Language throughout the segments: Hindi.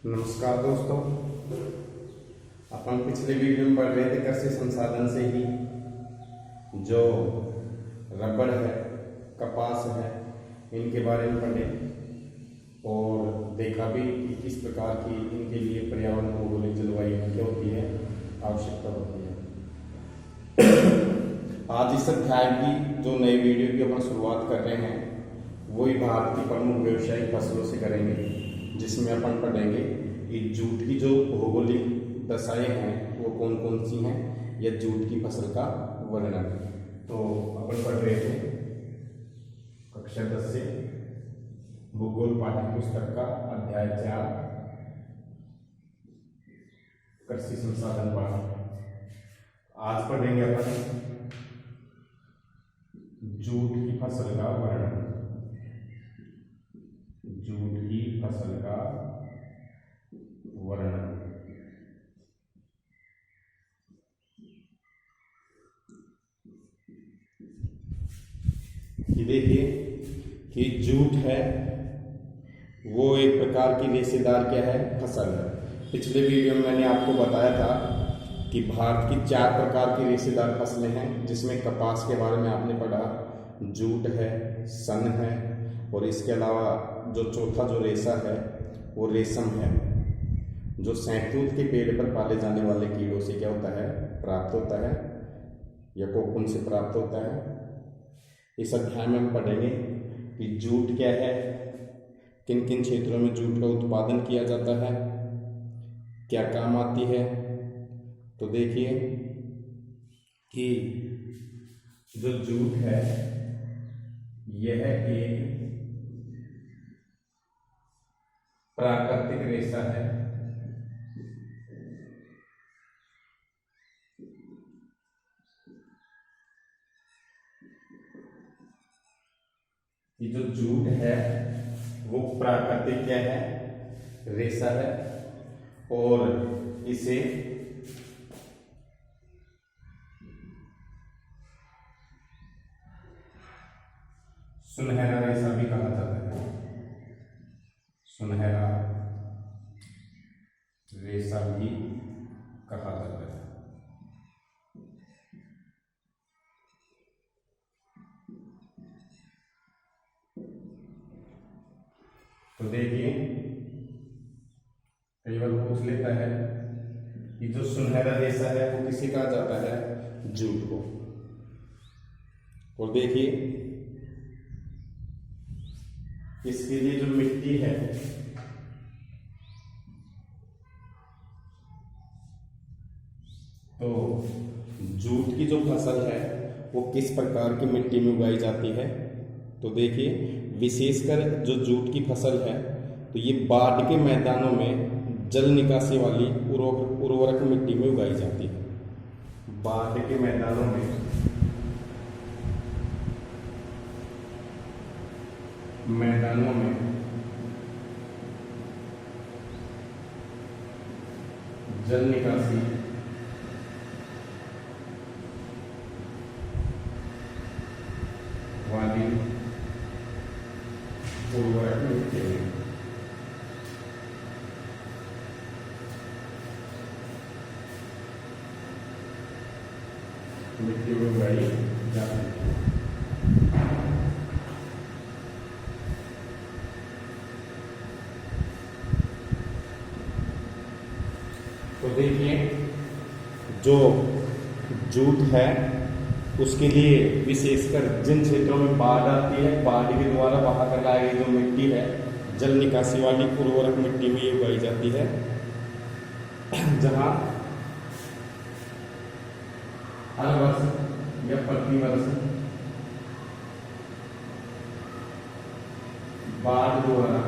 नमस्कार दोस्तों, अपन पिछले वीडियो में पढ़ रहे थे कृषि संसाधन से ही जो रबड़ है, कपास है, इनके बारे में पढ़े और देखा भी कि किस प्रकार की इनके लिए पर्यावरण भौगोलिक जलवायु क्या होती है, आवश्यकता होती है। आज इस अध्याय की जो नई वीडियो की अपन शुरुआत कर रहे हैं वही भारत की प्रमुख व्यावसायिक फसलों से करेंगे, जिसमें अपन पढ़ेंगे कि जूट की जो भौगोलिक दशाएं हैं वो कौन कौन सी हैं या जूट की फसल का वर्णन। तो अपन पढ़ रहे थे कक्षा 10 से भूगोल पाठ्य पुस्तक का अध्याय 4 कृषि संसाधन पाठ। आज पढ़ेंगे अपन जूट की फसल का वर्णन। जूट की फसल का वर्णन। ये देखिए कि जूट है वो एक प्रकार की रेशेदार क्या है, फसल है। पिछले वीडियो में मैंने आपको बताया था कि भारत की 4 प्रकार की रेशेदार फसलें हैं, जिसमें कपास के बारे में आपने पढ़ा, जूट है, सन है और इसके अलावा जो चौथा जो रेशा है वो रेशम है, जो शहतूत के पेड़ पर पाले जाने वाले कीड़ों से क्या होता है, प्राप्त होता है या कोकून से प्राप्त होता है। इस अध्याय में हम पढ़ेंगे कि जूट क्या है, किन किन क्षेत्रों में जूट का उत्पादन किया जाता है, क्या काम आती है। तो देखिए कि जो जूट है यह एक प्राकृतिक रेशा है। ये जो जूट है वो प्राकृतिक क्या है, रेशा है और इसे सुनहरा रेशा भी कहा जाता है। सुनहरा रेशा भी कहा जाता है। तो देखिए कई बार पूछ लेता है कि जो सुनहरा रेशा है वो किसे कहा जाता है, जूट को। और देखिए इसके लिए जो मिट्टी है तो जूट की जो फसल है वो किस प्रकार की मिट्टी में उगाई जाती है। तो देखिए विशेषकर जो जूट की फसल है तो ये बाढ़ के मैदानों में जल निकासी वाली उर्वरक मिट्टी में उगाई जाती है। बाढ़ के मैदानों में जल निकासी वाली उर्वरक मिट्टी में उगाई जाती है। तो देखिए जो जूट है उसके लिए विशेषकर जिन क्षेत्रों में बाढ़ आती है, बाढ़ के द्वारा बहा कर लाई गई जो मिट्टी है, जल निकासी वाली उर्वरक मिट्टी में ये उगाई जाती है, जहां हर वर्ष या प्रति वर्ष बाढ़ द्वारा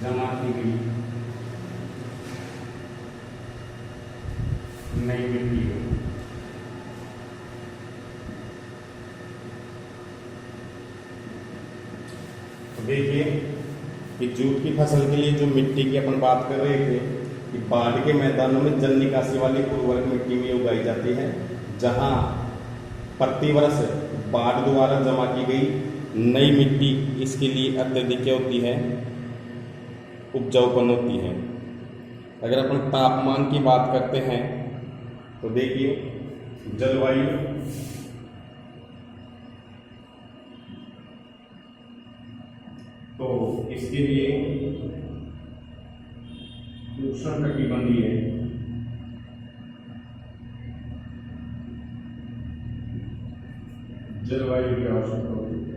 जमा की गई नई मिट्टी हो। तो देखिए कि जूट की फसल के लिए जो मिट्टी की अपन बात कर रहे थे कि बाढ़ के मैदानों में जल निकासी वाली उर्वरक मिट्टी में उगाई जाती है, जहां प्रतिवर्ष बाढ़ द्वारा जमा की गई नई मिट्टी इसके लिए अत्यधिक क्या होती है, उपजाऊपन होती है। अगर अपन तापमान की बात करते हैं तो देखिए जलवायु तो इसके लिए उष्णकटिबंधीय जलवायु की आवश्यकता होती है।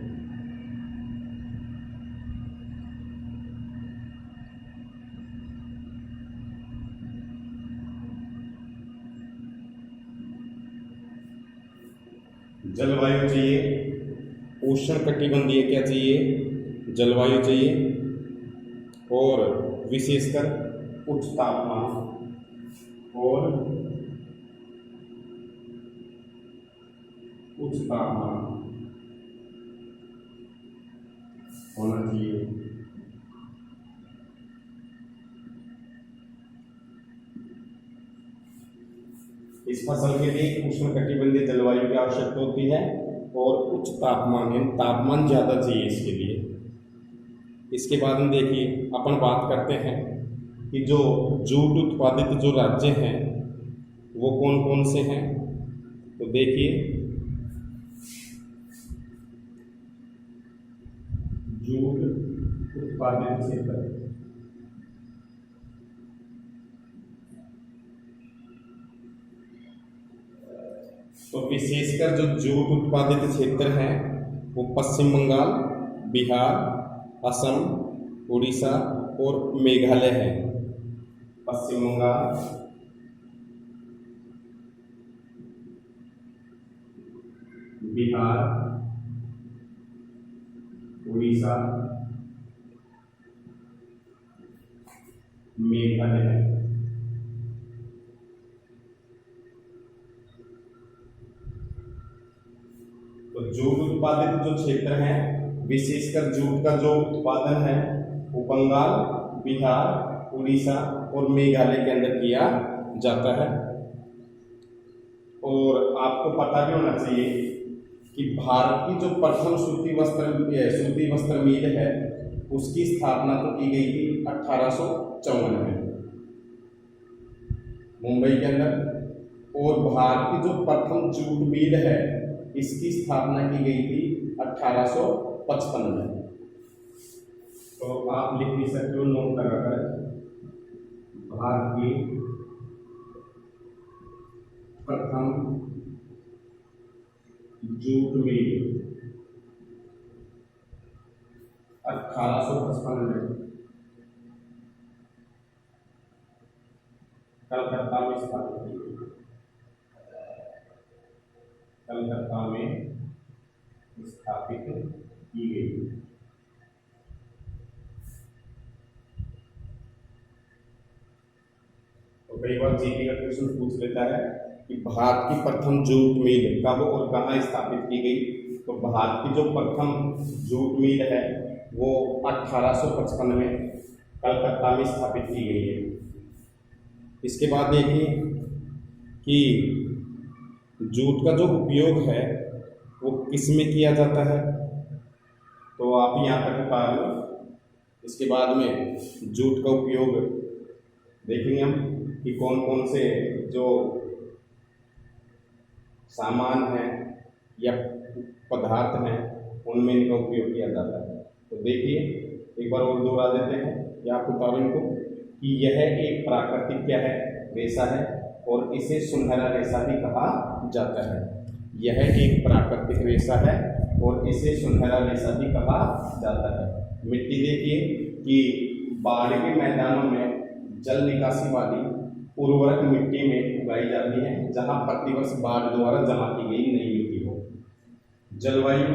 जलवायु चाहिए, उष्णकटिबंधीय क्या चाहिए, जलवायु चाहिए, और विशेषकर उच्च तापमान और उच्च तापमान होना चाहिए। इस फसल के लिए उष्णकटिबंधीय जलवायु की आवश्यकता होती है और उच्च तापमान यानी तापमान ज़्यादा चाहिए इसके लिए। इसके बाद में देखिए अपन बात करते हैं कि जो जूट उत्पादित जो राज्य हैं वो कौन कौन से हैं। तो देखिए जूट उत्पादित क्षेत्र तो विशेषकर जो जूट उत्पादित क्षेत्र हैं वो पश्चिम बंगाल, बिहार, असम, उड़ीसा और मेघालय है। पश्चिम बंगाल, बिहार, उड़ीसा, मेघालय है। तो जूट उत्पादित जो क्षेत्र हैं, विशेषकर जूट का जो उत्पादन है वो बंगाल, बिहार, उड़ीसा और मेघालय के अंदर किया जाता है। और आपको पता भी होना चाहिए कि भारत की जो प्रथम सूती वस्त्र मिल है उसकी स्थापना तो की गई थी 1854 में मुंबई के अंदर, और भारत की जो प्रथम जूट मिल है इसकी स्थापना की गई थी 1855 में। तो आप लिख भी सकते हो नोट लगाकर, भारत की प्रथम जूट मिल 1855 में कलकत्ता में स्थापित की गई। कलकत्ता में स्थापित की गई। तो कई बार जीके का क्वेश्चन पूछ लेता है कि भारत की प्रथम जूट मिल कब और कहाँ स्थापित की गई। तो भारत की जो प्रथम जूट मिल है वो 1855 में कलकत्ता में स्थापित की गई है। इसके बाद देखिए कि जूट का जो उपयोग है वो किस में किया जाता है। तो आप यहाँ तक बता लो। इसके बाद में जूट का उपयोग देखेंगे हम कि कौन कौन से जो सामान हैं या पदार्थ हैं उनमें इनका उपयोग किया जाता है। तो देखिए एक बार और दोहरा देते हैं या आप बता रहे इनको कि यह एक प्राकृतिक क्या है, रेशा है और इसे सुनहरा रेशा भी कहा जाता है। यह एक प्राकृतिक रेशा है और इसे सुनहरा रेशा भी कहा जाता है। मिट्टी देखिए कि बाढ़ के मैदानों में जल निकासी वाली उर्वरक मिट्टी में उगाई जाती है जहां प्रतिवर्ष बाढ़ द्वारा जमा की गई नई मिट्टी हो। जलवायु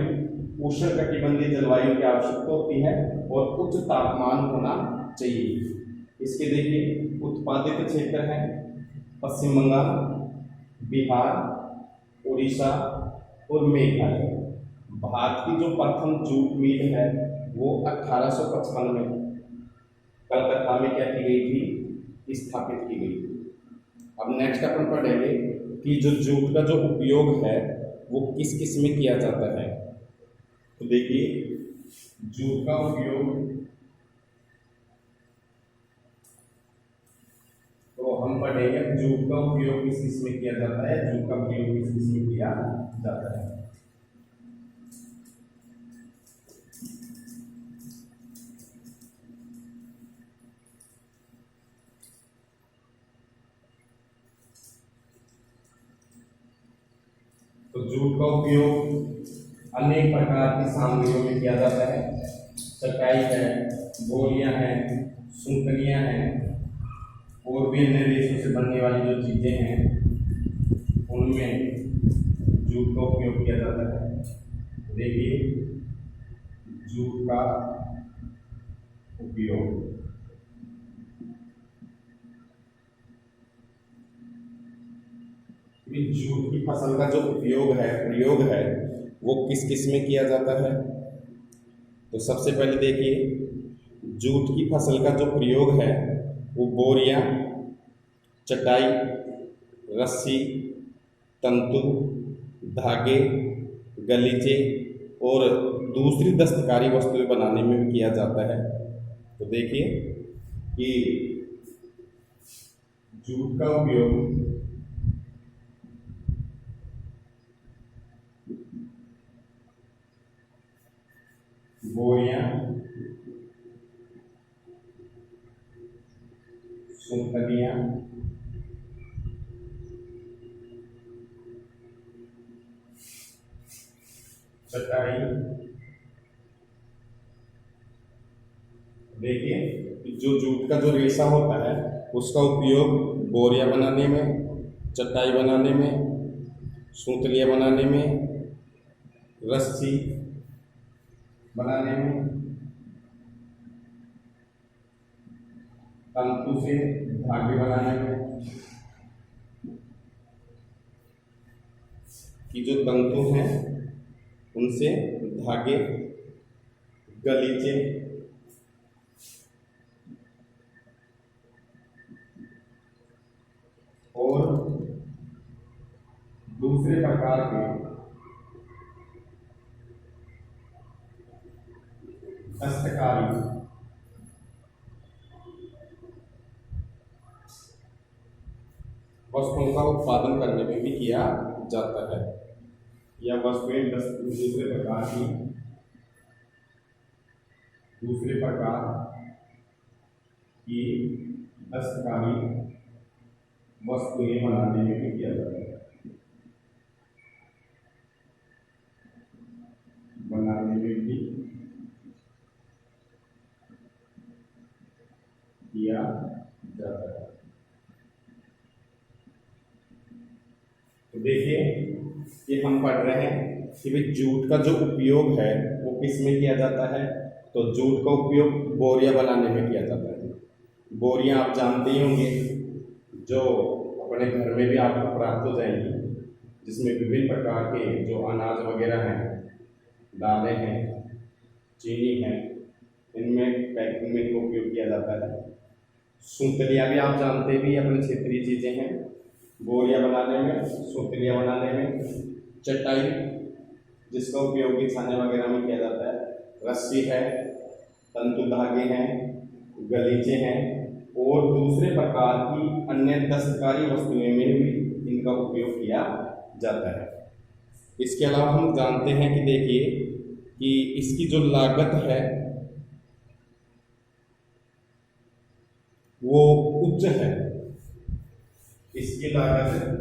उष्णकटिबंधीय जलवायु की आवश्यकता होती है और उच्च तापमान होना चाहिए। इसके देखिए उत्पादित क्षेत्र हैं पश्चिम बंगाल, बिहार, उड़ीसा और मेघालय। भारत की जो प्रथम जूट मिल है वो 1855 में कलकत्ता में क्या की गई थी, स्थापित की गई थी। अब नेक्स्ट अपन पढ़ेंगे कि जो जूट का जो उपयोग है वो किस किस में किया जाता है। तो देखिए जूट का उपयोग पढ़ेंगे जूट का उपयोग किस किस में किया जाता है, जूट का उपयोग किस किस में किया जाता है। तो जूट का उपयोग अनेक प्रकार की सामग्रियों में किया जाता है। चटाई है, बोरियां हैं, सुतलियां हैं, और भी अन्य रेशों से बनने वाली जो चीजें हैं उनमें जूट का उपयोग किया जाता है। देखिए जूट का उपयोग, जूट की फसल का जो उपयोग है, प्रयोग है, वो किस किस में किया जाता है। तो सबसे पहले देखिए जूट की फसल का जो प्रयोग है वो बोरियां, चटाई, रस्सी, तंतु, धागे, गलीचे और दूसरी दस्तकारी वस्तुएं बनाने में भी किया जाता है। तो देखिए कि जूट का उपयोग बोरियां, सुतलियां, चटाई, देखिए जो जूट का जो रेशा होता है उसका उपयोग बोरियां बनाने में, चटाई बनाने में, सूतलियां बनाने में, रस्सी बनाने में, तंतु से धागे बनाने में, कि जो तंतु हैं उनसे धागे, गलीचे और दूसरे प्रकार के दस्तकारी वस्तुओं का उत्पादन करने में भी किया जाता है, या वस्तुएं दूसरे प्रकार की दस्तकारी वस्तुएं बनाने में भी किया जाता है, बनाने में भी किया जाता है। तो देखिए ये हम पढ़ रहे हैं कि भाई जूट का जो उपयोग है वो किस में किया जाता है। तो जूट का उपयोग बोरियां बनाने में किया जाता है। बोरियां आप जानते ही होंगे, जो अपने घर में भी आपको प्राप्त हो जाएंगी, जिसमें विभिन्न प्रकार के जो अनाज वगैरह हैं, दालें हैं, चीनी है, इनमें पैकिंग में इनका उपयोग किया जाता है। सूतलियाँ भी आप जानते भी अपने क्षेत्रीय चीज़ें हैं, बोरियां बनाने में, सूतलियाँ बनाने में, चटाई जिसका उपयोग भी खाने वगैरह में किया जाता है, रस्सी है, तंतु धागे हैं, गलीचे हैं और दूसरे प्रकार की अन्य दस्तकारी वस्तुएं में भी इनका उपयोग किया जाता है। इसके अलावा हम जानते हैं कि देखिए कि इसकी जो लागत है वो उच्च है। इसकी लागत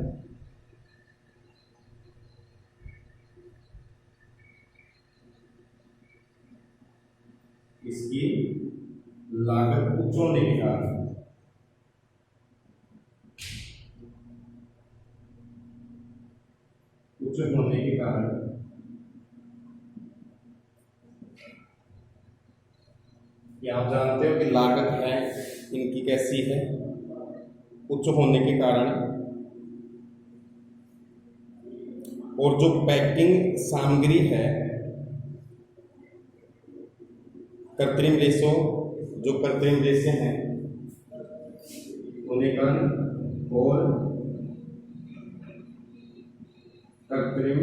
उच्च होने के कारण कि आप जानते हो कि लागत है इनकी कैसी है, उच्च होने के कारण, और जो पैकिंग सामग्री है कृत्रिम रेशे हैं होने कारण और कृत्रिम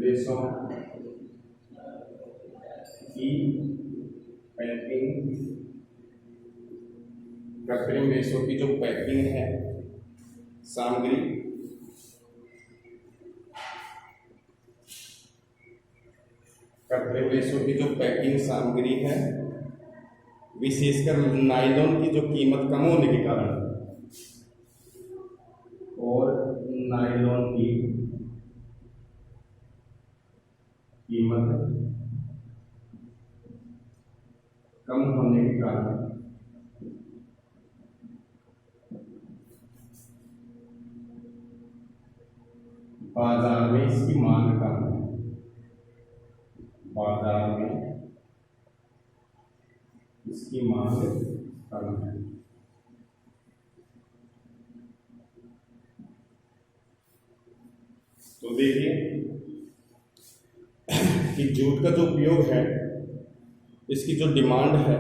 रेशों की पैकिंग कृत्रिम रेशों की जो पैकिंग है सामग्री, कृत्रिम रेशों की जो पैकिंग सामग्री है, विशेषकर नायलॉन की जो कीमत कम होने के कारण और नायलॉन की कीमत कम होने के कारण बाजार में इसकी मांग कम है, बाजार में इसकी मांग कम है। तो देखिए कि जूट का जो उपयोग है, इसकी जो डिमांड है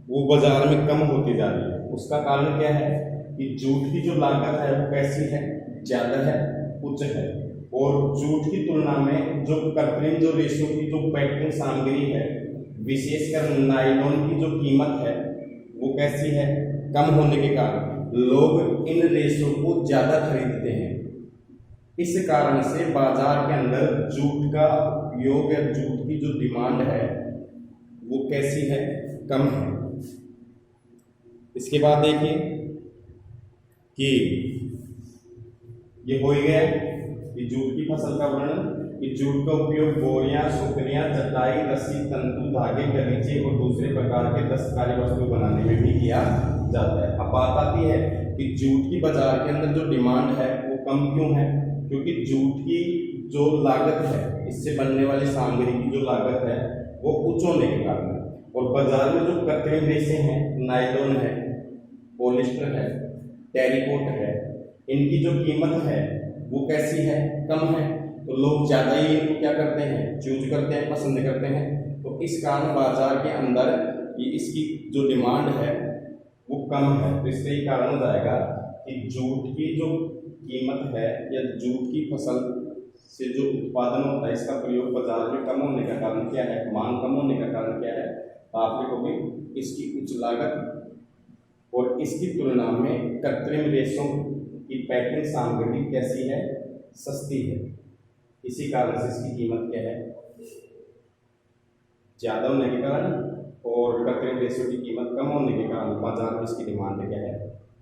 वो बाजार में कम होती जा रही है। उसका कारण क्या है कि जूट की जो लागत है वो कैसी है, ज़्यादा है, उच्च है, और जूट की तुलना में जो कृत्रिम जो रेशों की जो पैकिंग सामग्री है, विशेषकर नायलॉन की जो कीमत है वो कैसी है, कम होने के कारण लोग इन रेशों को ज़्यादा खरीदते हैं। इस कारण से बाजार के अंदर जूट का उपयोग या जूट की जो डिमांड है वो कैसी है, कम है। इसके बाद देखिए कि ये हो ही गया कि जूट की फसल का वर्णन, कि जूट का उपयोग बोरियां, सुकनियां, चटाई, रस्सी, तंतु, धागे, गलीचे और दूसरे प्रकार के दस्तकारी वस्तु बनाने में भी किया जाता है। अब बात आती है कि जूट की बाजार के अंदर जो डिमांड है वो कम क्यों है, क्योंकि जूट की जो लागत है, इससे बनने वाली सामग्री की जो लागत है वो उच्च होने के कारण, और बाजार में जो कृत्रिम रेशे हैं, नायलॉन है, पॉलिस्टर है, टेरिकोट है, इनकी जो कीमत है वो कैसी है, कम है। तो लोग ज़्यादा ही इनको क्या करते हैं, चूज करते हैं, पसंद करते हैं। तो इस कारण बाजार के अंदर इसकी जो डिमांड है वो कम है। तो इसका ही कारण हो जाएगा कि जूट की जो कीमत है या जूट की फसल से जो उत्पादन होता है, इसका प्रयोग बाजार में कम होने का कारण क्या है, मांग कम होने का कारण क्या है, आप देखोगे इसकी उच्च लागत और इसकी तुलना में कृत्रिम रेशों की पैकिंग सामग्री कैसी है, सस्ती है। इसी कारण से इसकी कीमत क्या है, ज़्यादा होने के कारण, और कृत्रिम रेशों की कीमत कम होने के कारण बाजार में इसकी डिमांड क्या है,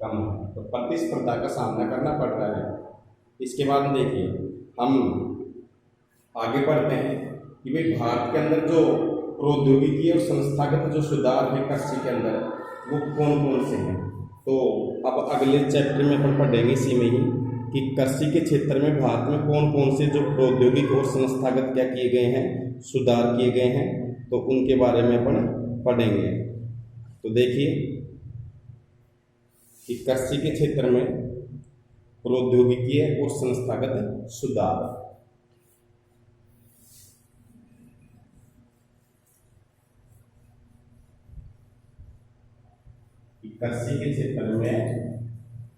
कम है। तो प्रतिस्पर्धा का सामना करना पड़ रहा है। इसके बाद देखिए हम आगे बढ़ते हैं कि भाई भारत के अंदर जो प्रौद्योगिकी और संस्थागत जो सुधार है कृषि के अंदर वो कौन कौन से हैं। तो अब अगले चैप्टर में अपन पढ़ेंगे इसी में ही कि कृषि के क्षेत्र में भारत में कौन कौन से जो प्रौद्योगिक और संस्थागत क्या किए गए हैं, सुधार किए गए हैं, तो उनके बारे में अपन पढ़ेंगे। तो देखिए कि कृषि के क्षेत्र में प्रौद्योगिकीय और संस्थागत सुधार। कृषि के क्षेत्र में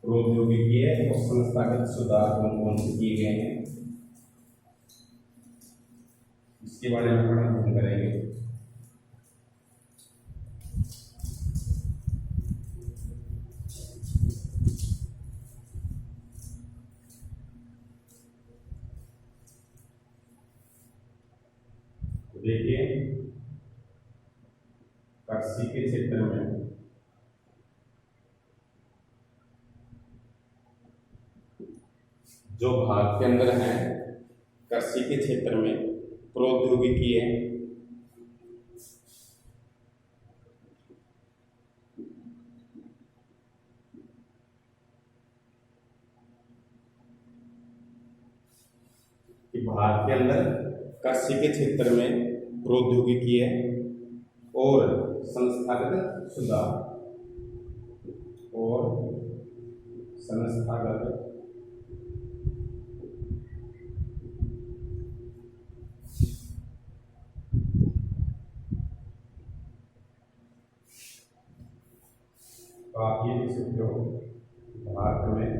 प्रौद्योगिकीय और संस्थागत सुधार कौन कौन से किए गए हैं, इसके बारे में अध्ययन करेंगे। देखिए कृषि के क्षेत्र में जो भारत के अंदर है, कृषि के क्षेत्र में प्रौद्योगिकी है, कि भारत के अंदर कृषि के क्षेत्र में प्रौद्योगिकी है और संस्थागत सुधार और संस्थागत आप ये लिख सकते हो, भारत में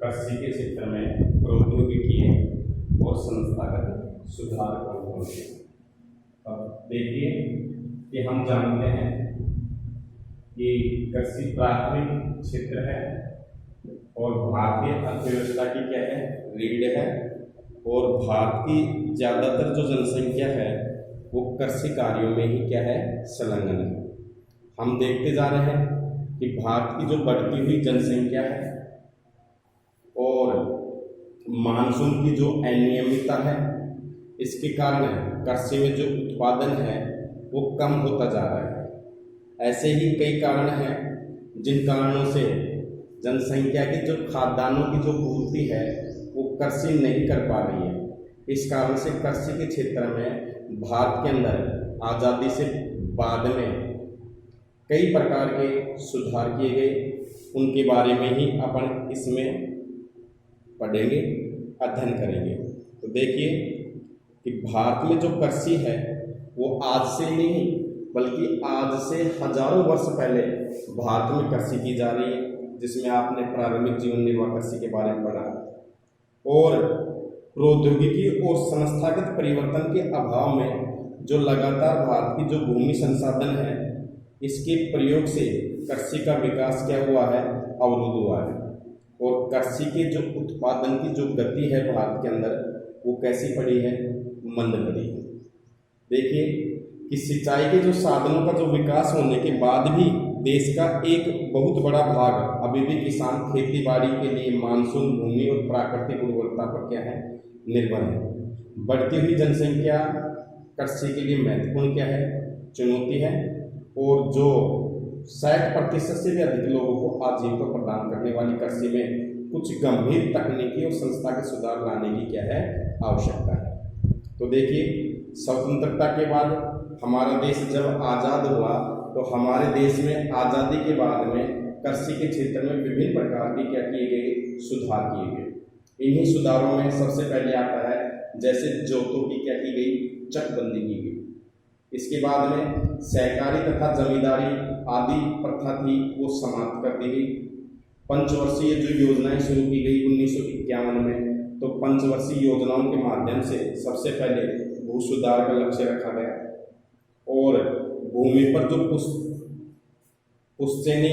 कृषि के क्षेत्र में प्रौद्योगिकी और संस्थागत सुधार कौन कौन से। अब देखिए कि हम जानते हैं कि कृषि प्राथमिक क्षेत्र है और भारतीय अर्थव्यवस्था की क्या है, रीढ़ है। और भारत की ज़्यादातर जो जनसंख्या है वो कृषि कार्यों में ही क्या है, संलग्न है। हम देखते जा रहे हैं कि भारत की जो बढ़ती हुई जनसंख्या है और मानसून की जो अनियमितता है, इसके कारण कृषि में जो उत्पादन है वो कम होता जा रहा है। ऐसे ही कई कारण हैं जिन कारणों से जनसंख्या की जो खाद्यान्नों की जो पूर्ति है वो कृषि नहीं कर पा रही है। इस कारण से कृषि के क्षेत्र में भारत के अंदर आज़ादी से बाद में कई प्रकार के सुधार किए गए, उनके बारे में ही अपन इसमें पढ़ेंगे, अध्ययन करेंगे। तो देखिए कि भारत में जो कृषि है वो आज से नहीं बल्कि आज से हजारों वर्ष पहले भारत में कृषि की जा रही है, जिसमें आपने प्रारंभिक जीवन निर्वाह कृषि के बारे में पढ़ा। और प्रौद्योगिकी और संस्थागत परिवर्तन के अभाव में जो लगातार भारत की जो भूमि संसाधन है, इसके प्रयोग से कृषि का विकास क्या हुआ है, अवरुद्ध हुआ है। और कृषि के जो उत्पादन की जो गति है भारत के अंदर वो कैसी पड़ी है, मंद पड़ी है। देखिए कि सिंचाई के जो साधनों का जो विकास होने के बाद भी देश का एक बहुत बड़ा भाग अभी भी किसान खेती बाड़ी के लिए मानसून भूमि और प्राकृतिक उर्वरता पर क्या है, निर्भर है। बढ़ती हुई जनसंख्या कृषि के लिए महत्वपूर्ण क्या है, चुनौती है। और जो 60% से भी अधिक लोगों को आजीविका प्रदान करने वाली कृषि में कुछ गंभीर तकनीकी और संस्थागत सुधार लाने की क्या है, आवश्यकता है। तो देखिए स्वतंत्रता के बाद हमारा देश जब आज़ाद हुआ तो हमारे देश में आज़ादी के बाद में कृषि के क्षेत्र में विभिन्न प्रकार के क्या किए गए, सुधार किए गए। इन्हीं सुधारों में सबसे पहले आता है जैसे जोतों की क्या की गई, चकबंदी की गई। इसके बाद में सहकारी तथा जमींदारी आदि प्रथा थी वो समाप्त कर दी गई। पंचवर्षीय जो योजनाएं शुरू की गई 1951 में, तो पंचवर्षीय योजनाओं के माध्यम से सबसे पहले भू सुधार का लक्ष्य रखा गया और भूमि पर जो पुश्तैनी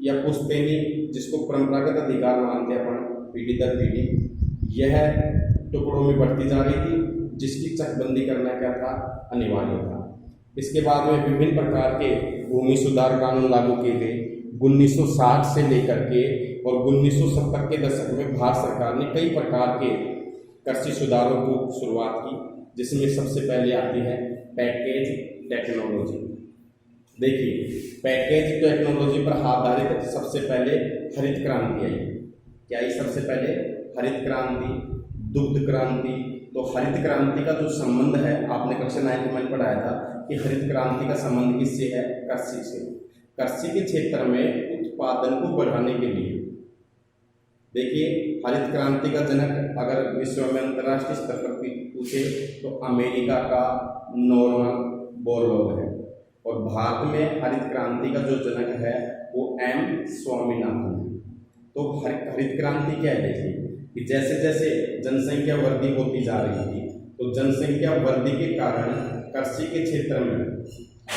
या पुश्तैनी, जिसको परंपरागत अधिकार मानते हैं अपन, पीढ़ी दर पीढ़ी, यह टुकड़ों में बढ़ती जा रही थी, जिसकी चकबंदी करना क्या था, अनिवार्य था। इसके बाद में विभिन्न प्रकार के भूमि सुधार कानून लागू किए गए 1960 से लेकर के, और 1970 के दशक में भारत सरकार ने कई प्रकार के कृषि सुधारों को शुरुआत की, जिसमें सबसे पहले आती है पैकेज टेक्नोलॉजी। देखिए पैकेज टेक्नोलॉजी पर आधारित सबसे पहले हरित क्रांति आई। क्या आई सबसे पहले, हरित क्रांति, दुग्ध क्रांति। तो हरित क्रांति का जो संबंध है, आपने कक्षा 9 में पढ़ाया था कि हरित क्रांति का संबंध किससे है, कृषि से। कृषि के क्षेत्र में उत्पादन को बढ़ाने के लिए, देखिए हरित क्रांति का जनक अगर विश्व में अंतर्राष्ट्रीय स्तर पर पूछे तो अमेरिका का नॉर्मन बोरलॉग है, और भारत में हरित क्रांति का जो जनक है वो एम स्वामीनाथन है। तो हरित क्रांति क्या है, देखिए कि जैसे जैसे जनसंख्या वृद्धि होती जा रही थी, तो जनसंख्या वृद्धि के कारण कृषि के क्षेत्र में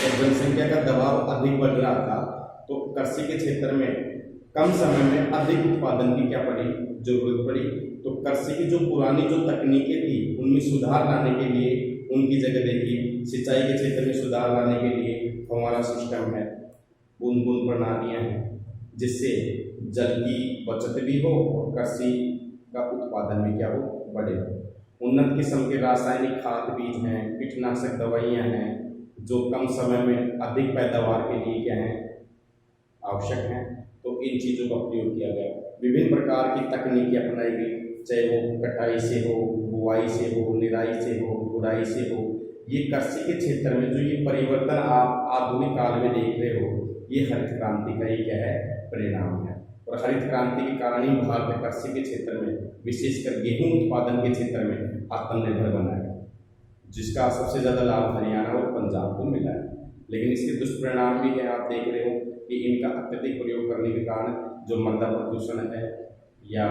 जब जनसंख्या का दबाव अधिक बढ़ रहा था, तो कृषि के क्षेत्र में कम समय में अधिक उत्पादन की क्या पड़ी, जरूरत पड़ी। तो कृषि की जो पुरानी जो तकनीकें थी उनमें सुधार लाने के लिए उनकी जगह देखिए सिंचाई के क्षेत्र में सुधार लाने के लिए हमारा सिस्टम है, बूंद बूंद प्रणालियाँ हैं, जिससे जल की बचत भी हो और कृषि का उत्पादन भी क्या हो, बढ़े। उन्नत किस्म के रासायनिक खाद बीज हैं, कीटनाशक दवाइयाँ हैं, जो कम समय में अधिक पैदावार के लिए क्या हैं, आवश्यक हैं। तो इन चीज़ों का प्रयोग किया गया। विभिन्न प्रकार की तकनीकें अपनाई गई, चाहे वो कटाई से हो, बुआई से हो, निराई से हो, गुड़ाई से हो। ये कृषि के क्षेत्र में जो ये परिवर्तन आप आधुनिक काल में देख रहे हो, ये हरित क्रांति का ही क्या है, परिणाम है। और हरित क्रांति के कारण ही भारत कृषि के क्षेत्र में, विशेषकर गेहूं उत्पादन के क्षेत्र में आत्मनिर्भर बना है, जिसका सबसे ज़्यादा लाभ हरियाणा और पंजाब को मिला है। लेकिन इसके दुष्परिणाम भी है, आप देख रहे हो कि इनका अत्यधिक प्रयोग करने के कारण जो मृदा प्रदूषण है या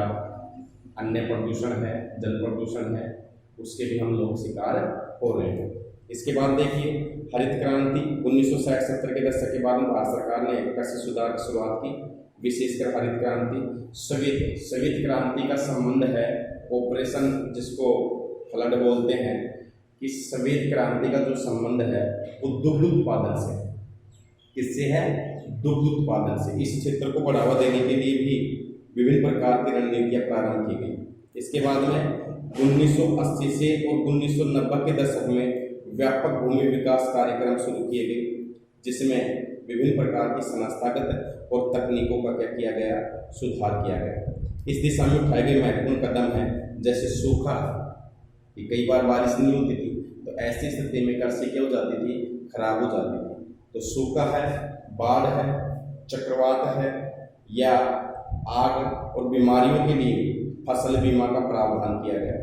अन्य प्रदूषण है, जल प्रदूषण है, उसके भी हम लोग शिकार हो रहे हैं। इसके बाद देखिए हरित क्रांति 1960-70 के दशक के बाद में भारत सरकार ने कृषि सुधार की शुरुआत की, विशेषकर हरित क्रांति। श्वेत क्रांति का संबंध है ऑपरेशन, जिसको फ्लड बोलते हैं, कि श्वेत क्रांति का जो संबंध है वो दुग्ध उत्पादन से। किससे है? दुग्ध उत्पादन से। इस क्षेत्र को बढ़ावा देने के लिए भी विभिन्न प्रकार की रणनीतियां प्रारंभ की गई। इसके बाद में 1980 से और 1990 के दशक में व्यापक भूमि विकास कार्यक्रम शुरू किए गए, जिसमें विभिन्न प्रकार की संस्थागत और तकनीकों का क्या किया गया? सुधार किया गया। इस दिशा में उठाए गए महत्वपूर्ण कदम हैं, जैसे सूखा, कि कई बार बारिश नहीं होती थी, तो ऐसी स्थिति में कृषि क्या हो जाती थी? खराब हो जाती थी। तो सूखा है, बाढ़ है, चक्रवात है, या आग और बीमारियों के लिए फसल बीमा का प्रावधान किया गया।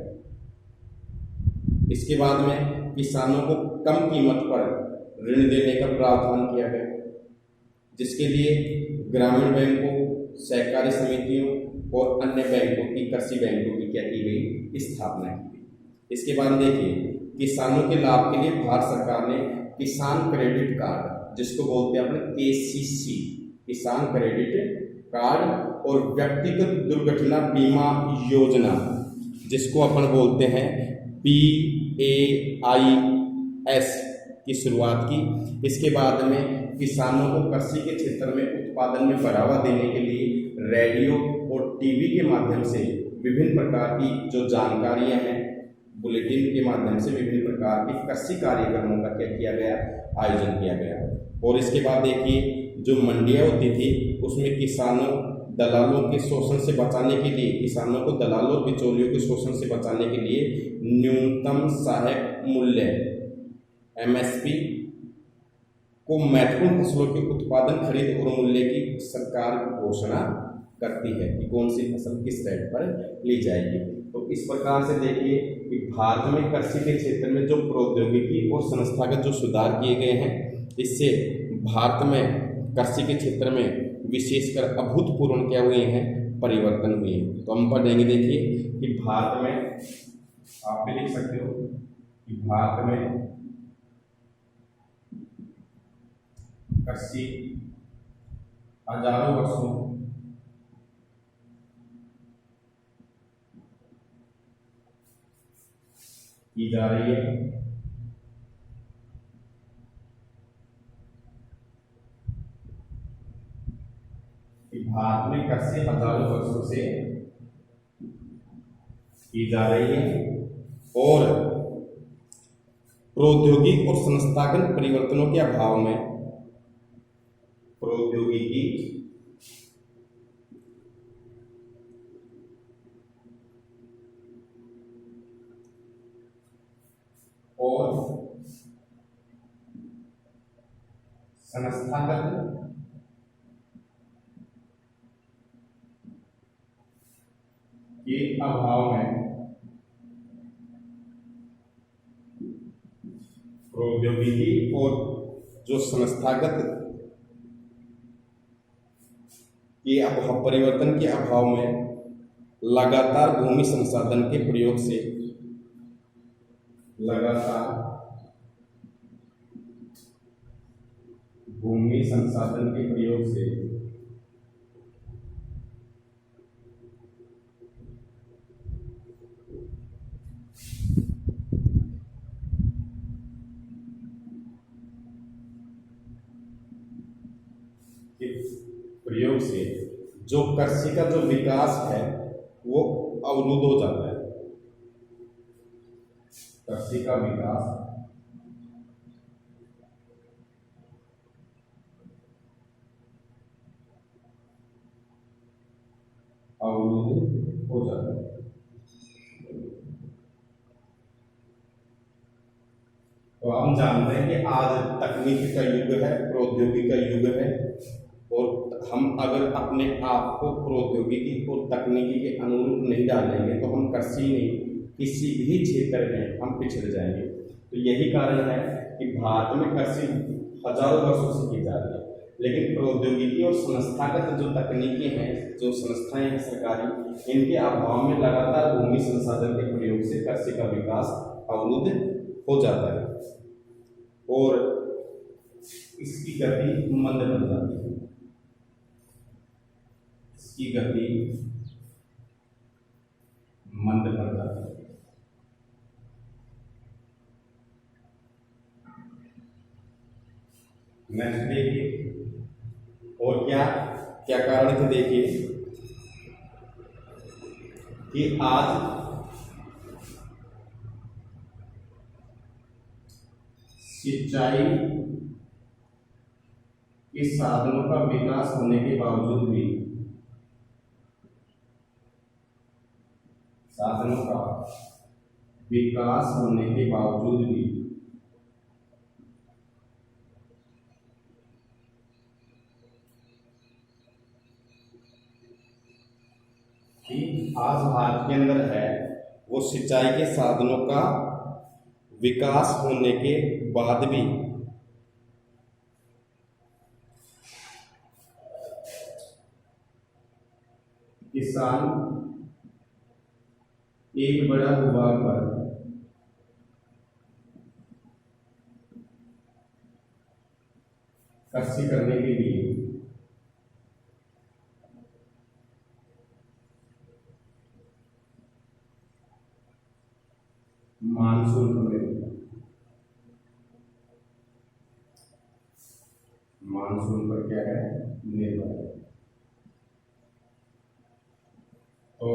इसके बाद में किसानों को कम कीमत पर ऋण देने का प्रावधान किया गया, जिसके लिए ग्रामीण बैंकों, सहकारी समितियों और अन्य बैंकों की, कृषि बैंकों की क्या की गई? स्थापना की गई। इसके बाद देखिए किसानों के लाभ के लिए भारत सरकार ने किसान क्रेडिट कार्ड, जिसको बोलते हैं अपने KCC, किसान क्रेडिट कार्ड, और व्यक्तिगत दुर्घटना बीमा योजना, जिसको अपन बोलते हैं PAIS, की शुरुआत की। इसके बाद में किसानों को कृषि के क्षेत्र में उत्पादन में बढ़ावा देने के लिए रेडियो और टीवी के माध्यम से विभिन्न प्रकार की जो जानकारियां हैं, बुलेटिन के माध्यम से विभिन्न प्रकार के कृषि कार्यक्रमों का क्या किया गया? आयोजन किया गया। और इसके बाद देखिए जो मंडियां होती थी, उसमें किसानों, दलालों के शोषण से बचाने के लिए, किसानों को दलालों और बिचौलियों के शोषण से बचाने के लिए न्यूनतम सहायक मूल्य MSP को महत्वपूर्ण फसलों के उत्पादन, खरीद और मूल्य की सरकार घोषणा करती है कि कौन सी फसल किस रेट पर ली जाएगी। तो इस प्रकार से देखिए कि भारत में कृषि के क्षेत्र में जो प्रौद्योगिकी और संस्थागत जो सुधार किए गए हैं, इससे भारत में कृषि के क्षेत्र में विशेषकर अभूतपूर्व क्या हुए हैं? परिवर्तन हुए हैं। तो हम पढ़ेंगे देखिए कि भारत में, आप भी लिख सकते हो कि भारत में कृषि हजारों वर्षों की जा रही है। भारत में कृषि हजारों वर्षों से की जा रही है और प्रौद्योगिकी और संस्थागत परिवर्तनों के अभाव में, प्रौद्योगिकी और संस्थागत के अभाव में प्रौद्योगिकी और जो संस्थागत के अभाव, परिवर्तन के अभाव में लगातार भूमि संसाधन के प्रयोग से, लगातार भूमि संसाधन के प्रयोग से जो कृषि का जो विकास है वो अवरुद्ध हो जाता है। कृषि का विकास अवरुद्ध हो जाता है। तो हम जानते हैं कि आज तकनीकी का युग है, प्रौद्योगिकी का युग है, और हम अगर अपने आप को प्रौद्योगिकी और तकनीकी के अनुरूप नहीं डालेंगे तो हम कृषि में किसी भी क्षेत्र में हम पिछड़ जाएंगे। तो यही कारण है कि भारत में कृषि हजारों वर्षों से की जा रही है, लेकिन प्रौद्योगिकी और संस्थागत जो तकनीकी हैं, जो संस्थाएं हैं सरकारी, इनके अभाव में लगातार भूमि संसाधन के प्रयोग से कृषि का विकास अवरुद्ध हो जाता है। और इसकी गति मंद बन जाती है, इसकी गति मंद बन जाती है। नेक्स्ट देखिए, और क्या क्या कारण थे, देखिए कि आज सिंचाई के साधनों का विकास होने के बावजूद भी, साधनों का विकास होने के बावजूद भी कि आज भारत के अंदर है वो सिंचाई के साधनों का विकास होने के बाद भी किसान एक बड़ा भूभाग पर कृषि करने के लिए मानसून पर निर्भर, मानसून पर क्या है, निर्भर है। तो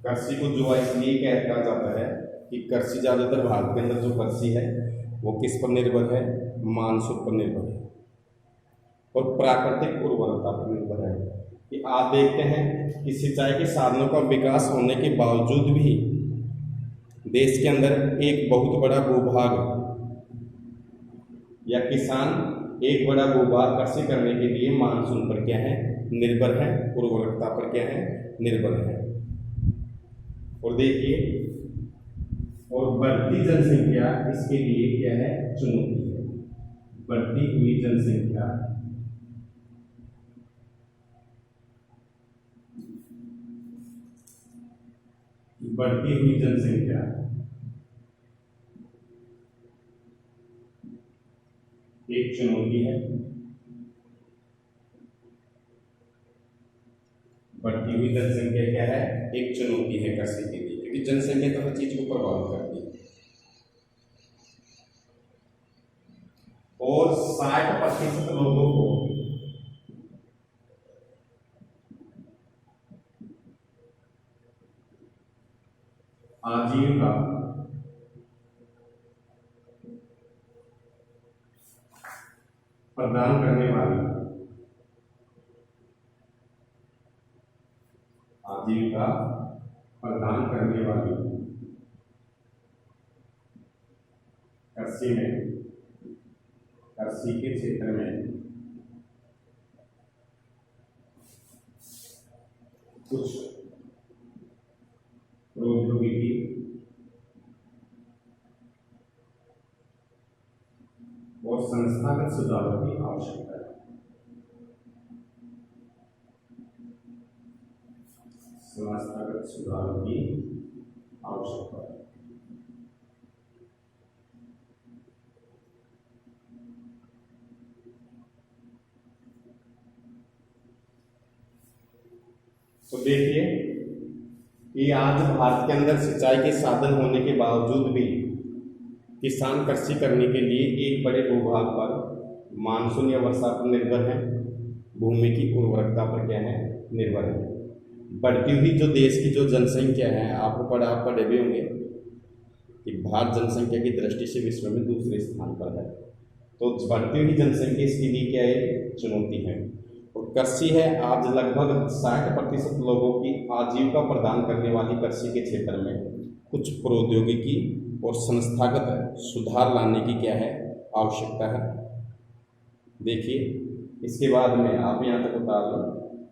कृषि को जो इसलिए कहा जाता है कि कृषि ज्यादातर भारत के अंदर जो कृषि है वो किस पर निर्भर है, मानसून पर निर्भर है और प्राकृतिक उर्वरता पर निर्भर है। कि आप देखते हैं कि सिंचाई के साधनों का विकास होने के बावजूद भी देश के अंदर एक बहुत बड़ा भूभाग या किसान एक बड़ा भूभाग कृषि करने के लिए मानसून पर क्या है, निर्भर है, उर्वरकता पर क्या है, निर्भर है। और देखिए, और बढ़ती जनसंख्या इसके लिए क्या है, चुनौती है। बढ़ती हुई जनसंख्या एक चुनौती है। बढ़ती हुई जनसंख्या क्या है, एक चुनौती है कृषि के लिए, क्योंकि जनसंख्या तो हर चीज को प्रभावित करती है। और 60% लोगों को आजीविका प्रदान करने वाली, आजीविका प्रदान करने वाली कृषि के क्षेत्र में कुछ प्रौद्योगिकी और संस्थागत सुधारों की आवश्यकता है। संस्थागत सुधारों की आवश्यकता है। तो देखिए कि आज भारत के अंदर सिंचाई के साधन होने के बावजूद भी किसान कृषि करने के लिए एक बड़े भूभाग पर मानसून या वर्षा पर निर्भर है, भूमि की उर्वरकता पर क्या है, निर्भर है। बढ़ती हुई जो देश की जो जनसंख्या है, आप पढ़े भी होंगे कि भारत जनसंख्या की दृष्टि से विश्व में दूसरे स्थान पर है। तो बढ़ती हुई जनसंख्या इसके लिए क्या है, चुनौती है। और कृषि है आज लगभग 60% लोगों की आजीविका प्रदान करने वाली कृषि के क्षेत्र में कुछ प्रौद्योगिकी और संस्थागत सुधार लाने की क्या है, आवश्यकता है। देखिए इसके बाद में आप यहाँ तक बता लो,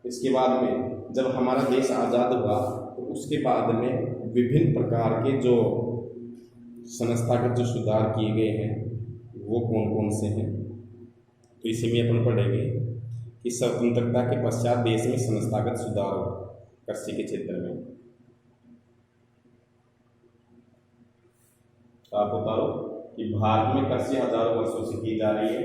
इसके बाद में जब हमारा देश आज़ाद हुआ तो उसके बाद में विभिन्न प्रकार के जो संस्थागत जो सुधार किए गए हैं वो कौन कौन से हैं, तो इसी में अपन पढ़ेंगे कि स्वतंत्रता के पश्चात देश में संस्थागत सुधार कृषि के क्षेत्र में। आप बताओ कि भारत में कृषि हजारों वर्षों से की जा रही है।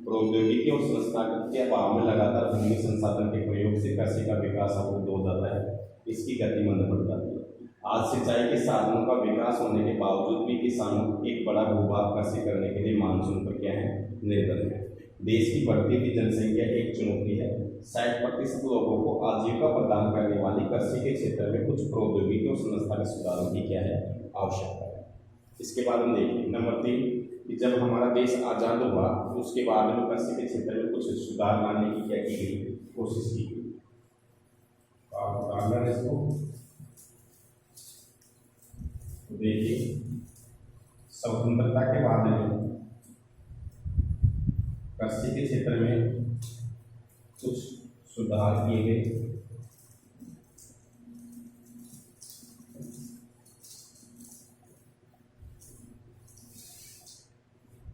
प्रौद्योगिकी और संस्थागत के अभाव में लगातार भूमि संसाधन के प्रयोग से कृषि का विकास अवरुद्ध हो जाता है, इसकी गति मंद पड़ जाती है। आज सिंचाई के साधनों का विकास होने के बावजूद भी किसानों एक बड़ा भूभाग कृषि करने के लिए मानसून पर क्या है, निर्भर है। देश की बढ़ती हुई जनसंख्या एक चुनौती है। 60% लोगों को आजीविका प्रदान करने वाली कृषि के क्षेत्र में कुछ प्रौद्योगिकी और संस्थागत सुधारों की क्या है, आवश्यकता है। इसके बाद हम देखिए नंबर 3 कि जब हमारा देश आज़ाद हुआ तो उसके बाद में कृषि के क्षेत्र में कुछ सुधार लाने की क्या की गई, कोशिश की गई। आप इसको तो देखिए स्वतंत्रता के बाद में कृषि के क्षेत्र में कुछ सुधार किए गए।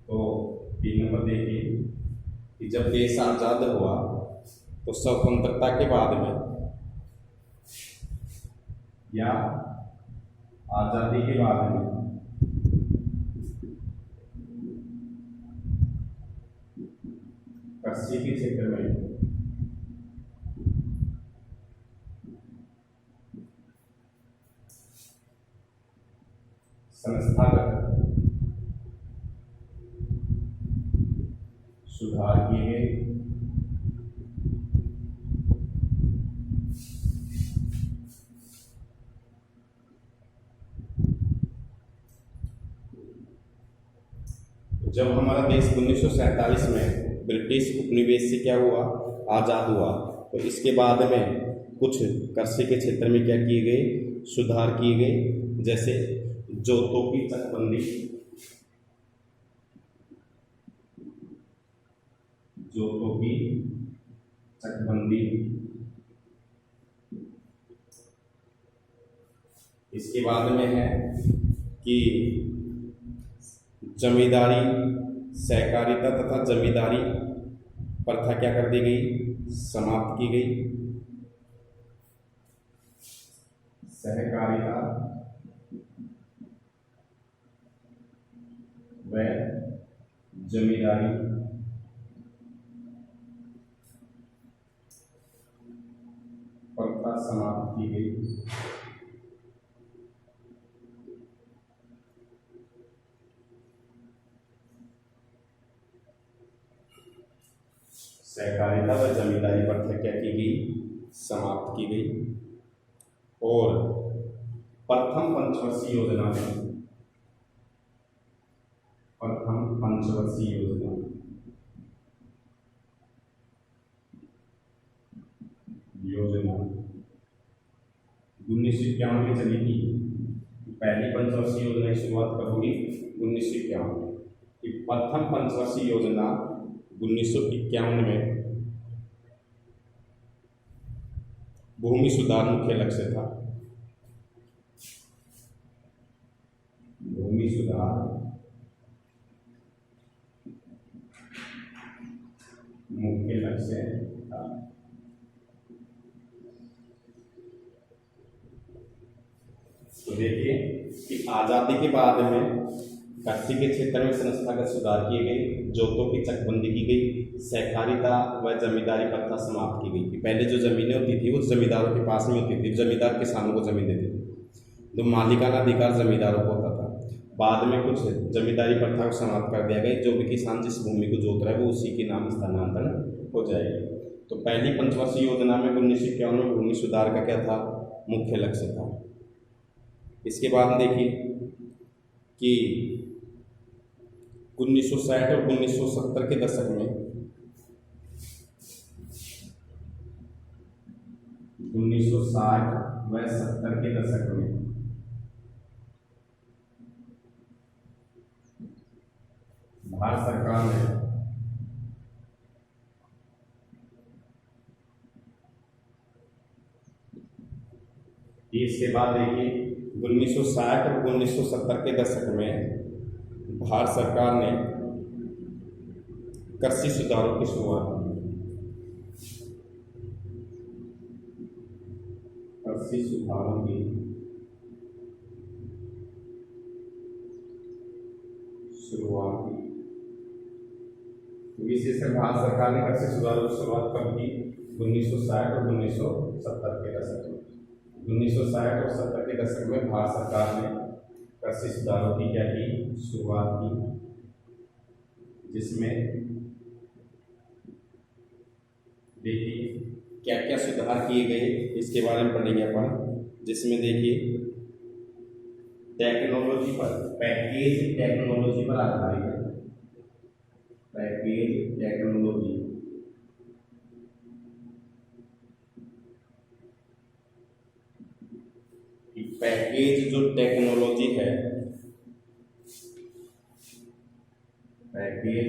तो 3 नंबर देखिए कि जब देश आज़ाद हुआ तो स्वतंत्रता के बाद में या आज़ादी के बाद में कृषि के क्षेत्र में संस्थागत सुधार किए गए। जब हमारा देश 1947 में ब्रिटिश उपनिवेश से क्या हुआ, आज़ाद हुआ, तो इसके बाद में कुछ कृषि के क्षेत्र में क्या किए गए, सुधार किए गए। जैसे जोतों की चकबंदी, जोतों की चकबंदी, इसके बाद में है कि जमींदारी, सहकारिता तथा जमींदारी प्रथा क्या कर दी गई, समाप्त की गई। सहकारिता व जमींदारी प्रथा समाप्त की गई। सहकारिता व जमींदारी प्रथा क्या की गई, समाप्त की गई। और प्रथम पंचवर्षीय योजना में, प्रथम पंचवर्षीय योजना योजना 1951 में चली थी। पहली पंचवर्षीय योजना की शुरुआत कब हुई, 1951 में। प्रथम पंचवर्षीय योजना 1951 में भूमि सुधार मुख्य लक्ष्य था। भूमि सुधार मुख्य लक्ष्य था। तो देखिए कि आज़ादी के बाद में कृषि के क्षेत्र में संस्थागत सुधार किए गए, जोतों की चकबंदी की गई, सहकारिता व जमींदारी प्रथा समाप्त की गई थी। पहले जो जमीनें होती थी वो जमींदारों के पास में होती थी, जमींदार किसानों को जमीन देते थे, तो मालिकाना अधिकार जमींदारों को होता था। बाद में कुछ जमींदारी प्रथा को समाप्त कर दिया गया, जो भी किसान जिस भूमि को जोत रहा है वो उसी के नाम स्थानांतरण हो जाएगी। तो पहली पंचवर्षीय योजना में 1951 में भूमि सुधार का क्या था, मुख्य लक्ष्य था। इसके बाद देखिए कि 1960 और 1970 के दशक में 1960 व 70 के दशक में भारत सरकार ने इसके बाद देखिए 1960 और 1970 के दशक में भारत सरकार ने कृषि सुधारों की शुरुआत की। कृषि सुधारों की शुरुआत की। विशेषकर भारत सरकार ने कृषि सुधारों की शुरुआत कब की? 1960 और 1970 के दशक में। 1960 और 70 के दशक में भारत सरकार ने कृषि सुधारों की क्या की? शुरुआत की, जिसमें देखिए क्या क्या सुधार किए गए इसके बारे में पढ़ेंगे अपन। जिसमें देखिए टेक्नोलॉजी पर, पैकेज टेक्नोलॉजी पर आधारित है। पैकेज टेक्नोलॉजी, पैकेज जो टेक्नोलॉजी है, पैकेज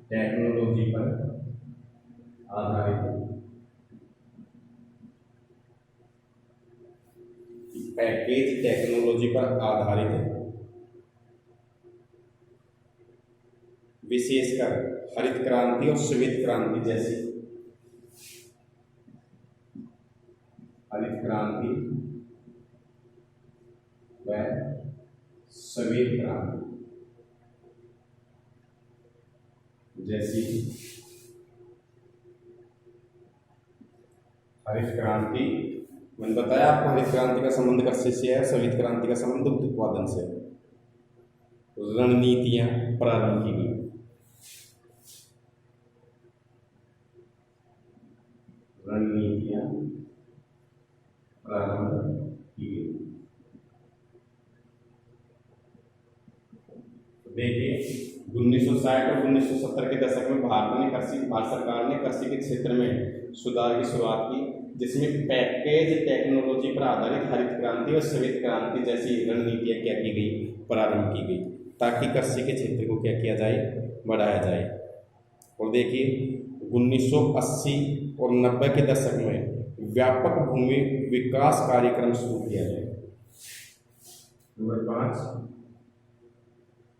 टेक्नोलॉजी पर आधारित है। पैकेज टेक्नोलॉजी पर आधारित है, विशेषकर हरित क्रांति और श्वेत क्रांति जैसी, हरित क्रांति व श्वेत क्रांति जैसी, हरित क्रांति मैंने बताया आपको, हरित क्रांति का संबंध कृषि से है, श्वेत क्रांति का संबंध दुग्ध उत्पादन से। रणनीतियां प्रारंभ की गई, रणनीतियां प्रारंभ की गई। देखिए 1960 और 1970 के दशक में भारत सरकार ने कृषि के क्षेत्र में सुधार की शुरुआत की, जिसमें पैकेज टेक्नोलॉजी पर आधारित हरित क्रांति और श्वेत क्रांति जैसी रणनीतियां क्या की गई? प्रारंभ की गई, ताकि कृषि के क्षेत्र को क्या किया जाए? बढ़ाया जाए। और देखिए 1980 और 90 के दशक में व्यापक भूमि विकास कार्यक्रम शुरू किया गया। नंबर 5,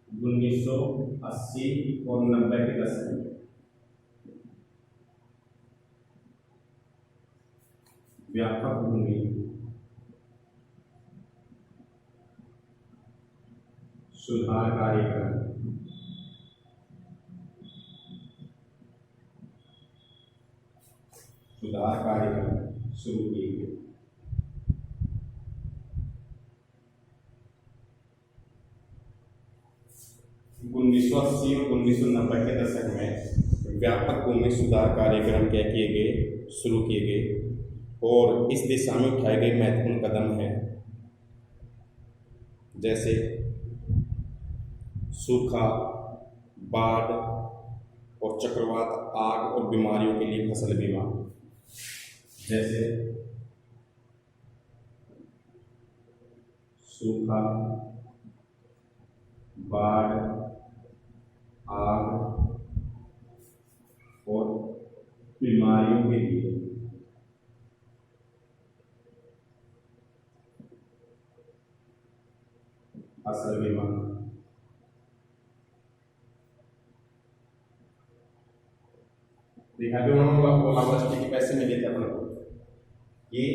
1980 और 90 के दशक में व्यापक भूमि सुधार कार्यक्रम शुरू किए गए। उन्नीस सौ 1980 और 1990 के दशक में व्यापक भूमि सुधार कार्यक्रम क्या किए गए? शुरू किए गए। और इस दिशा में उठाए गए महत्वपूर्ण कदम हैं, जैसे सूखा, बाढ़ और चक्रवात, आग और बीमारियों के लिए फसल बीमा। जैसे सूखा, बाढ़, आग और बीमारियों के लिए फसल बीमा। देखा भी ओलावृष्टि के पैसे मिले थे अपने को। ये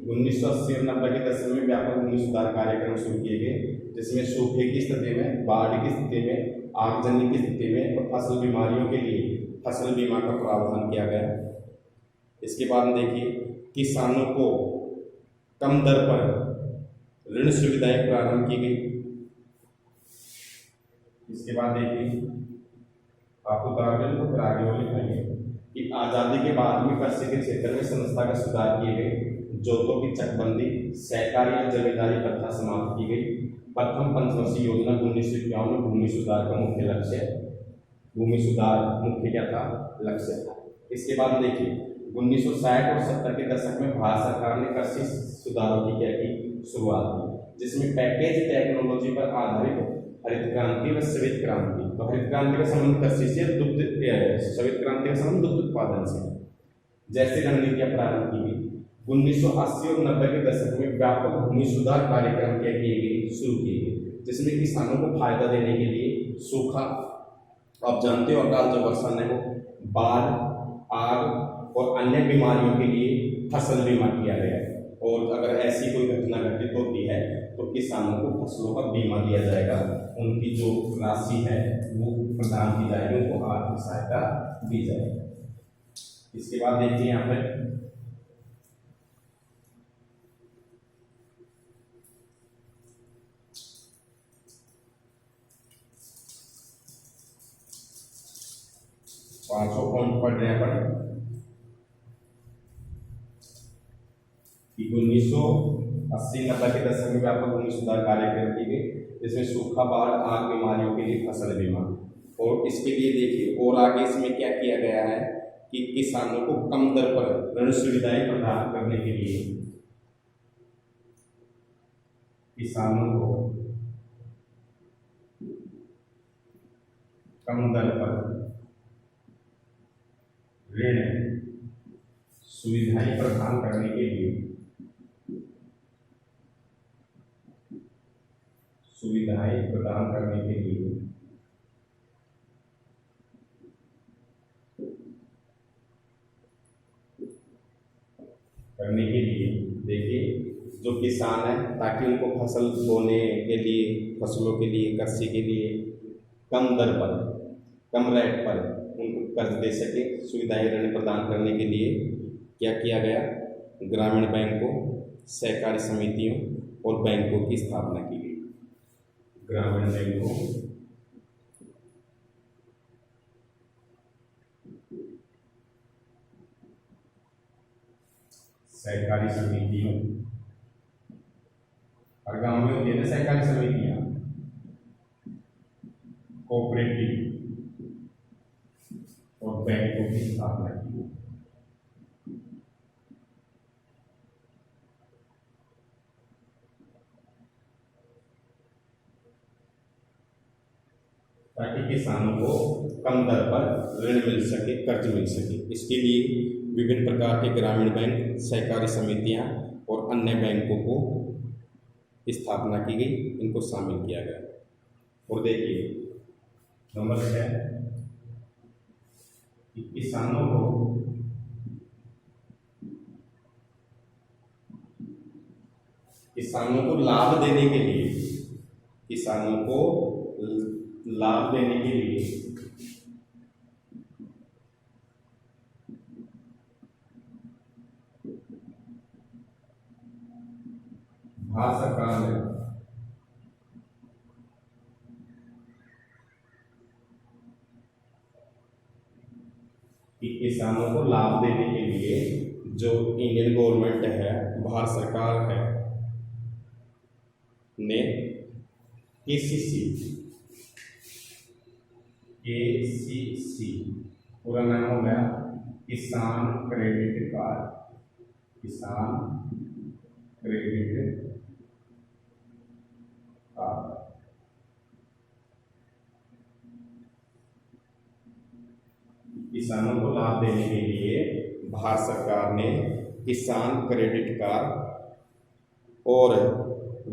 1980 और 90 के दशक में व्यापक भूमि सुधार कार्यक्रम शुरू किए गए, जिसमें सूखे की स्थिति में, बाढ़ की स्थिति में, आगजनी की स्थिति में और फसल बीमारियों के लिए फसल बीमा का प्रावधान किया गया। इसके बाद देखिए किसानों को कम दर पर ऋण सुविधाएं प्रारंभ की गई। इसके बाद देखिए आपको फिर आगे वो लिखेंगे कि आज़ादी के बाद में कृषि के क्षेत्र में संस्था का सुधार किए गए। जोतों की चकबंदी, सहकारी और जमींदारी प्रथा समाप्त की गई। प्रथम पंचवर्षीय योजना 1951 में भूमि सुधार का मुख्य लक्ष्य, भूमि सुधार मुख्य क्या था? लक्ष्य था। इसके बाद देखिए 1960 और 70 के दशक में भारत सरकार ने कृषि सुधारों की क्या की? शुरुआत की, जिसमें पैकेज टेक्नोलॉजी पर आधारित हरित क्रांति व श्वेत क्रांति। तो हरित क्रांति का संबंध कृषि से, श्वेत क्रांति का संबंध दुग्ध उत्पादन से, जैसे रणनीतियां प्रारंभ की गई। 1980 और 90 के दशक में व्यापक भूमि सुधार कार्यक्रम क्या किए गए? शुरू किए गए, जिसमें किसानों को फायदा देने के लिए सूखा, आप जानते हो अकाल जो वर्षा ने हो, बाढ़, आग और अन्य बीमारियों के लिए फसल बीमा किया गया है। और अगर ऐसी कोई घटना घटित होती है तो किसानों को फसलों का बीमा दिया जाएगा, उनकी जो राशि है वो प्रदान की जाएगी, उनको आर्थिक सहायता दी जाएगी। इसके बाद देखिए यहाँ पर 500 पॉइंट पढ़ रहे हैं अपन कि 1980-90 के दशक में व्यापक भूमि सुधार कार्यक्रम की गई, जिसमें सूखा, बाढ़, आग, बीमारियों के लिए फसल बीमा। और इसके लिए देखिए और आगे इसमें क्या किया गया है कि किसानों को कम दर पर ऋण सुविधाएं प्रदान करने के लिए किसानों को कम दर पर ऋण सुविधाएं प्रदान करने के लिए देखिए जो किसान है, ताकि उनको फसल बोने के लिए, फसलों के लिए, कृषि के लिए कम दर पर, कम रेट पर उनको कर्ज दे सके, सुविधाएं ऋण प्रदान करने के लिए क्या किया गया, ग्रामीण बैंकों, सहकारी समितियों और बैंकों की स्थापना की गई। ग्रामीण बैंकों, सहकारी समितियों, और गांव में होती है ना सहकारी समितियां, कोऑपरेटिव और बैंकों की स्थापना की, ताकि किसानों को कम दर पर ऋण मिल सके, कर्ज मिल सके। इसके लिए विभिन्न प्रकार के ग्रामीण बैंक, सहकारी समितियां और अन्य बैंकों को स्थापना की गई, इनको शामिल किया गया। और देखिए नंबर 6 कि किसानों को लाभ देने के लिए, भारत सरकार ने किसानों को लाभ देने के लिए जो इंडियन गवर्नमेंट है, भारत सरकार है, ने केसीसी पूरा नाम हो गया किसान क्रेडिट कार्ड, किसानों को लाभ देने के लिए भारत सरकार ने किसान क्रेडिट कार्ड और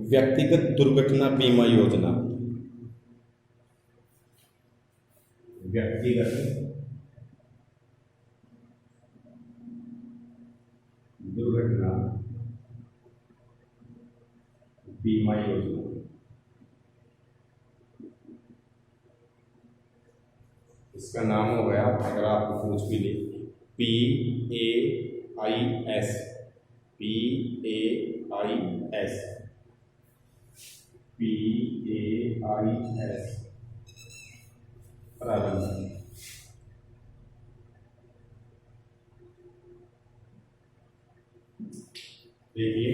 व्यक्तिगत दुर्घटना बीमा योजना, इसका नाम हो गया, अगर आपको पूछ भी ले, PAIS प्रारंभ। देखिए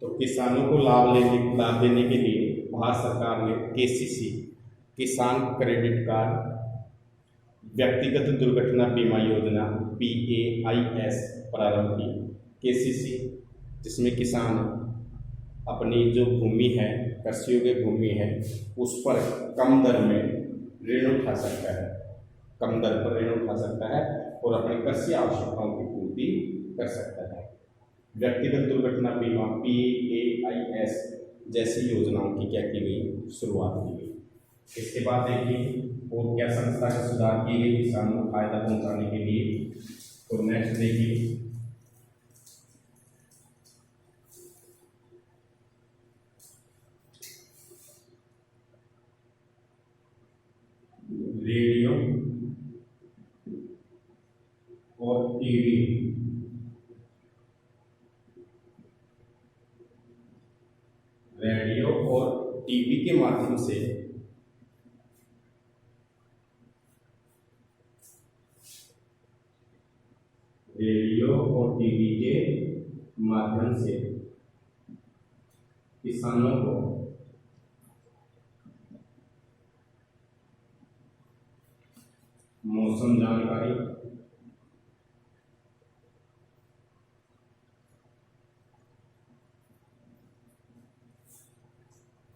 तो किसानों को लाभ देने के लिए भारत सरकार ने केसीसी, किसान क्रेडिट कार्ड, व्यक्तिगत दुर्घटना बीमा योजना PAIS प्रारंभ की। केसीसी जिसमें किसान अपनी जो भूमि है, कृषि योग्य भूमि है, उस पर कम दर में ऋण उठा सकता है, और अपनी कृषि आवश्यकताओं की पूर्ति कर सकता है। व्यक्तिगत दुर्घटना बीमा PAIS जैसी योजनाओं की क्या की गई, शुरुआत की गई। इसके बाद देखिए और क्या संस्था का सुधार की गई किसानों को फायदा पहुंचाने के लिए। तो नेक्स्ट देखिए टीवी, रेडियो और टीवी के माध्यम से किसानों को मौसम जानकारी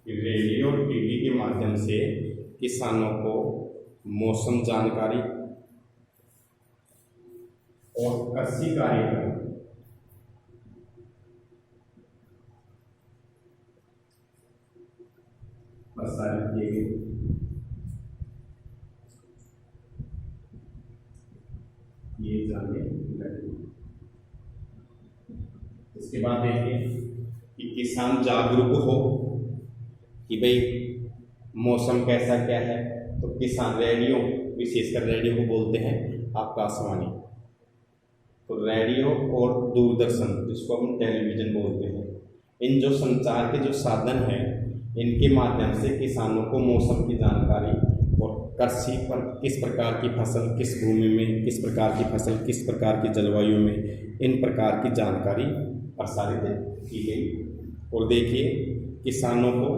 रेडियो और टीवी के माध्यम से किसानों को मौसम जानकारी और कृषि कार्यक्रम प्रसारित किए गए। ये जाने लगे। इसके बाद देखिए कि किसान जागरूक हो कि भाई मौसम कैसा क्या है, तो किसान रेडियो, विशेषकर रेडियो को बोलते हैं आकाशवाणी, तो रेडियो और दूरदर्शन जिसको हम टेलीविज़न बोलते हैं, इन जो संचार के जो साधन हैं इनके माध्यम से किसानों को मौसम की जानकारी और कृषि पर किस प्रकार की फसल किस भूमि में, किस प्रकार की फसल किस प्रकार की जलवायु में, इन प्रकार की जानकारी प्रसारित की गई। और देखिए किसानों को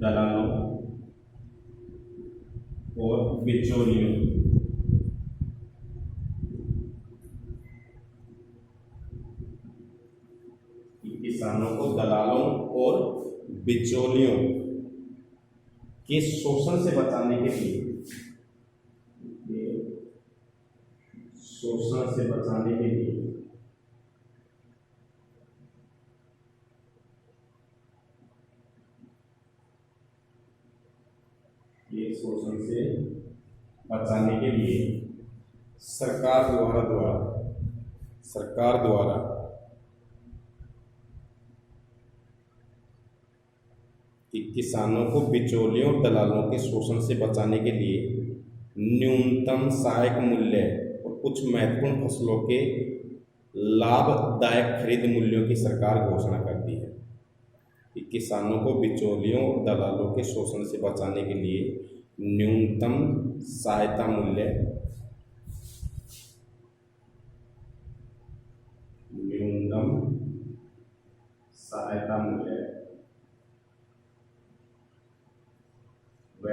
दलालों और बिचौलियों के शोषण से बचाने के लिए सरकार द्वारा कि किसानों को बिचौलियों और दलालों के शोषण से बचाने के लिए न्यूनतम सहायक मूल्य और कुछ महत्वपूर्ण फसलों के लाभदायक खरीद मूल्यों की सरकार घोषणा करती है। कि किसानों को बिचौलियों और दलालों के शोषण से बचाने के लिए न्यूनतम सहायता मूल्य व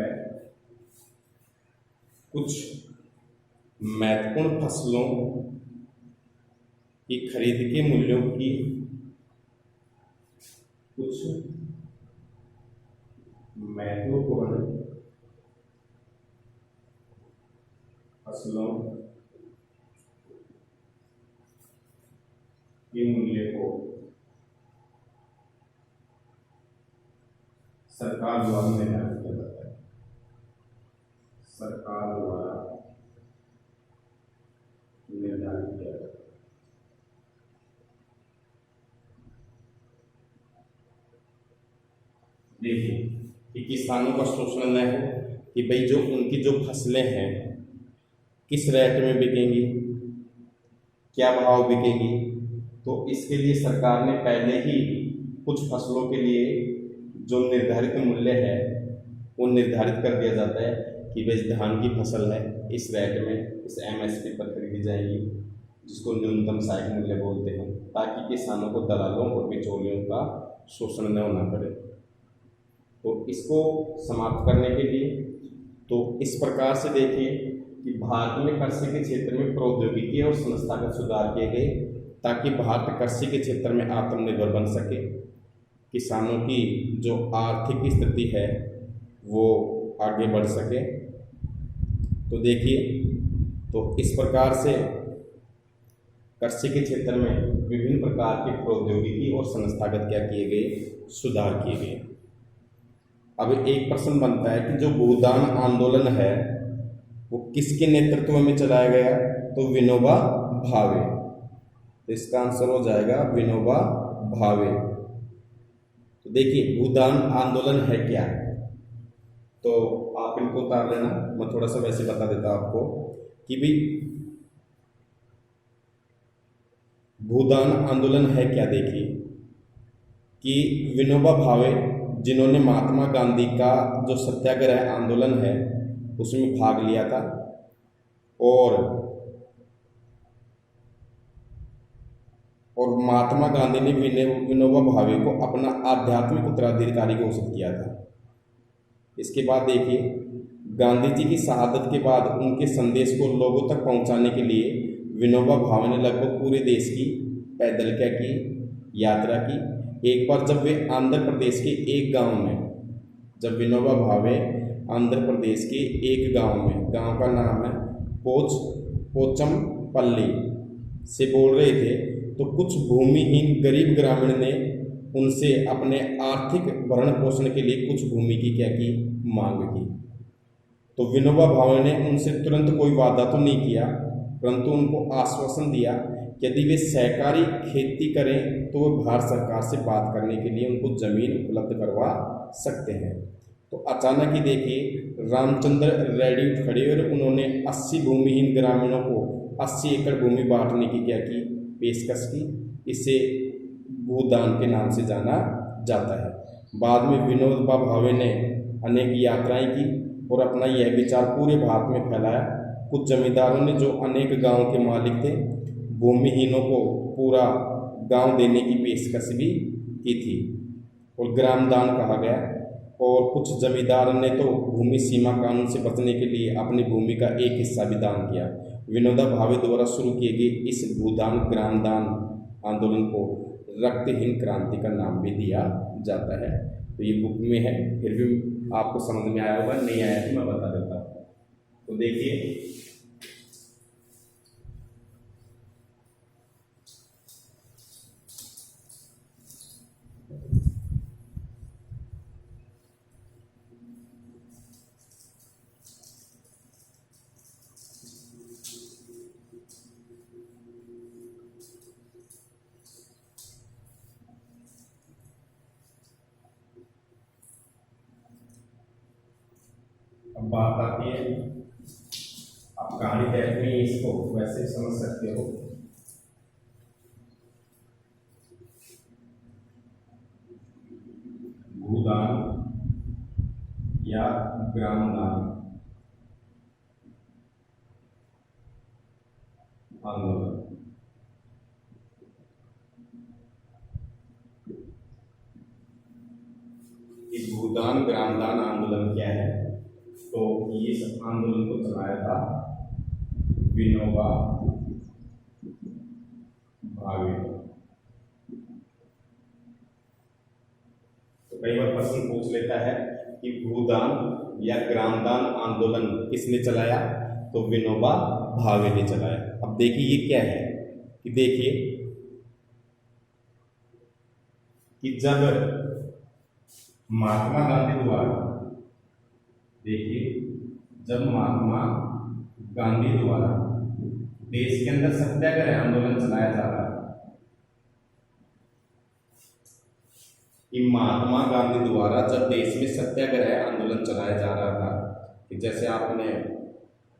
कुछ महत्वपूर्ण फसलों की खरीद के मूल्यों की कुछ महत्वपूर्ण फसलों के मूल्य को सरकार द्वारा निर्धारित किया जाता है। देखिए कि किसानों का शोषण न हो, कि भाई जो उनकी जो फसलें हैं किस रेट में बिकेंगी, क्या भाव बिकेगी, तो इसके लिए सरकार ने पहले ही कुछ फसलों के लिए जो निर्धारित मूल्य है वो निर्धारित कर दिया जाता है कि भाई धान की फसल है इस रेट में इस MSP पर खरीदी जाएगी, जिसको न्यूनतम सहायक मूल्य बोलते हैं, ताकि किसानों को दलालों और बिचौलियों का शोषण न होना पड़े। तो इसको समाप्त करने के लिए तो इस प्रकार से देखिए कि भारत में कृषि के क्षेत्र में प्रौद्योगिकी और संस्थागत सुधार किए गए ताकि भारत कृषि के क्षेत्र में आत्मनिर्भर बन सके, किसानों की जो आर्थिक स्थिति है वो आगे बढ़ सके। तो देखिए तो इस प्रकार से कृषि के क्षेत्र में विभिन्न प्रकार की प्रौद्योगिकी और संस्थागत क्या किए गए, सुधार किए गए। अब एक प्रश्न बनता है कि जो भूदान आंदोलन है वो किसके नेतृत्व में चलाया गया, तो विनोबा भावे। तो इसका आंसर हो जाएगा विनोबा भावे। तो देखिए भूदान आंदोलन है क्या, तो आप इनको उतार लेना, मैं थोड़ा सा वैसे बता देता हूं आपको कि भाई भूदान आंदोलन है क्या। देखिए कि विनोबा भावे जिन्होंने महात्मा गांधी का जो सत्याग्रह आंदोलन है उसमें भाग लिया था, और महात्मा गांधी ने विनोबा भावे को अपना आध्यात्मिक उत्तराधिकारी घोषित किया था। इसके बाद देखिए गांधी जी की शहादत के बाद उनके संदेश को लोगों तक पहुंचाने के लिए विनोबा भावे ने लगभग पूरे देश की पैदल क्या की, यात्रा की। एक बार जब वे आंध्र प्रदेश के एक गांव में, जब विनोबा भावे आंध्र प्रदेश के एक गांव में, गांव का नाम है पोचमपल्ली से बोल रहे थे, तो कुछ भूमिहीन गरीब ग्रामीण ने उनसे अपने आर्थिक भरण पोषण के लिए कुछ भूमि की क्या की, मांग की। तो विनोबा भावे ने उनसे तुरंत कोई वादा तो नहीं किया, परंतु उनको आश्वासन दिया कि यदि वे सहकारी खेती करें तो वे भारत सरकार से बात करने के लिए उनको जमीन उपलब्ध करवा सकते हैं। तो अचानक ही देखिए रामचंद्र रेड्डी उठ खड़े और उन्होंने 80 भूमिहीन ग्रामीणों को 80 एकड़ भूमि बांटने की क्या की, पेशकश की। इसे भूदान के नाम से जाना जाता है। बाद में विनोबा भावे ने अनेक यात्राएं की और अपना यह विचार पूरे भारत में फैलाया। कुछ जमींदारों ने, जो अनेक गांव के मालिक थे, भूमिहीनों को पूरा गांव देने की पेशकश भी की थी और ग्राम दान कहा गया। और कुछ जमींदार ने तो भूमि सीमा कानून से बचने के लिए अपनी भूमि का एक हिस्सा भी दान किया। विनोबा भावे द्वारा शुरू किए गए इस भूदान ग्राम दान आंदोलन को रक्तहीन क्रांति का नाम भी दिया जाता है। तो ये बुक में है, फिर भी आपको समझ में आया होगा, नहीं आया तो मैं बता देता हूँ। तो देखिए अब बात आती है, आप कहानी टाइप में इसको वैसे समझ सकते हो। भूदान या ग्रामदान आंदोलन। ये भूदान ग्रामदान आंदोलन क्या है, तो ये सब आंदोलन को चलाया था विनोबा भावे। तो कई बार प्रश्न पूछ लेता है कि भूदान या ग्रामदान आंदोलन किसने चलाया, तो विनोबा भावे ने चलाया। अब देखिए ये क्या है कि देखिए कि जब महात्मा गांधी द्वारा, देखिए जब महात्मा गांधी द्वारा देश के अंदर सत्याग्रह आंदोलन चलाया जा रहा था, कि महात्मा गांधी द्वारा जब देश में सत्याग्रह आंदोलन चलाया जा रहा था, कि जैसे आपने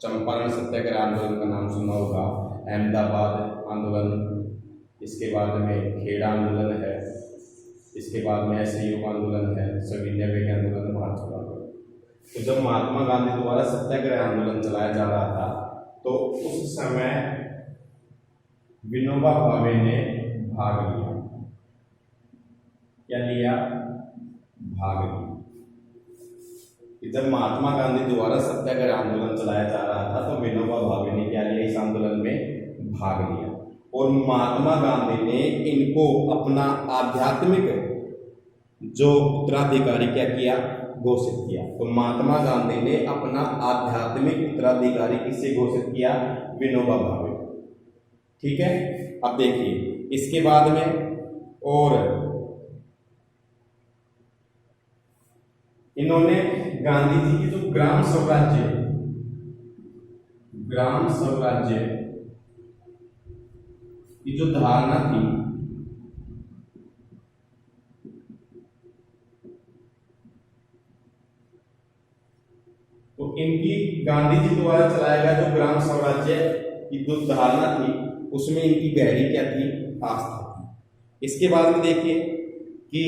चंपारण सत्याग्रह आंदोलन का नाम सुना होगा, अहमदाबाद आंदोलन, इसके बाद में खेड़ा आंदोलन है, इसके बाद में असहयोग आंदोलन है, सविनय वेग आंदोलन, भारत छोड़ो आंदोलन। तो जब महात्मा गांधी द्वारा सत्याग्रह आंदोलन चलाया जा रहा था, तो उस समय विनोबा भावे ने भाग लिया। क्या लिया? भाग लिया। कि जब महात्मा गांधी द्वारा सत्याग्रह आंदोलन चलाया जा रहा था, तो विनोबा भावे ने क्या लिया? इस आंदोलन में भाग लिया। और महात्मा गांधी ने इनको अपना आध्यात्मिक जो उत्तराधिकारी क्या किया? घोषित किया। तो महात्मा गांधी ने अपना आध्यात्मिक उत्तराधिकारी किसे घोषित किया? विनोबा भावे। ठीक है, अब देखिए इसके बाद में और इन्होंने गांधी जी की जो ग्राम स्वराज्य की जो धारणा थी, गांधी जी द्वारा चलाया गया जो ग्राम स्वराज्य की जो धारणा थी उसमें इनकी गहरी क्या थी, आस्था थी। इसके बाद में देखिए कि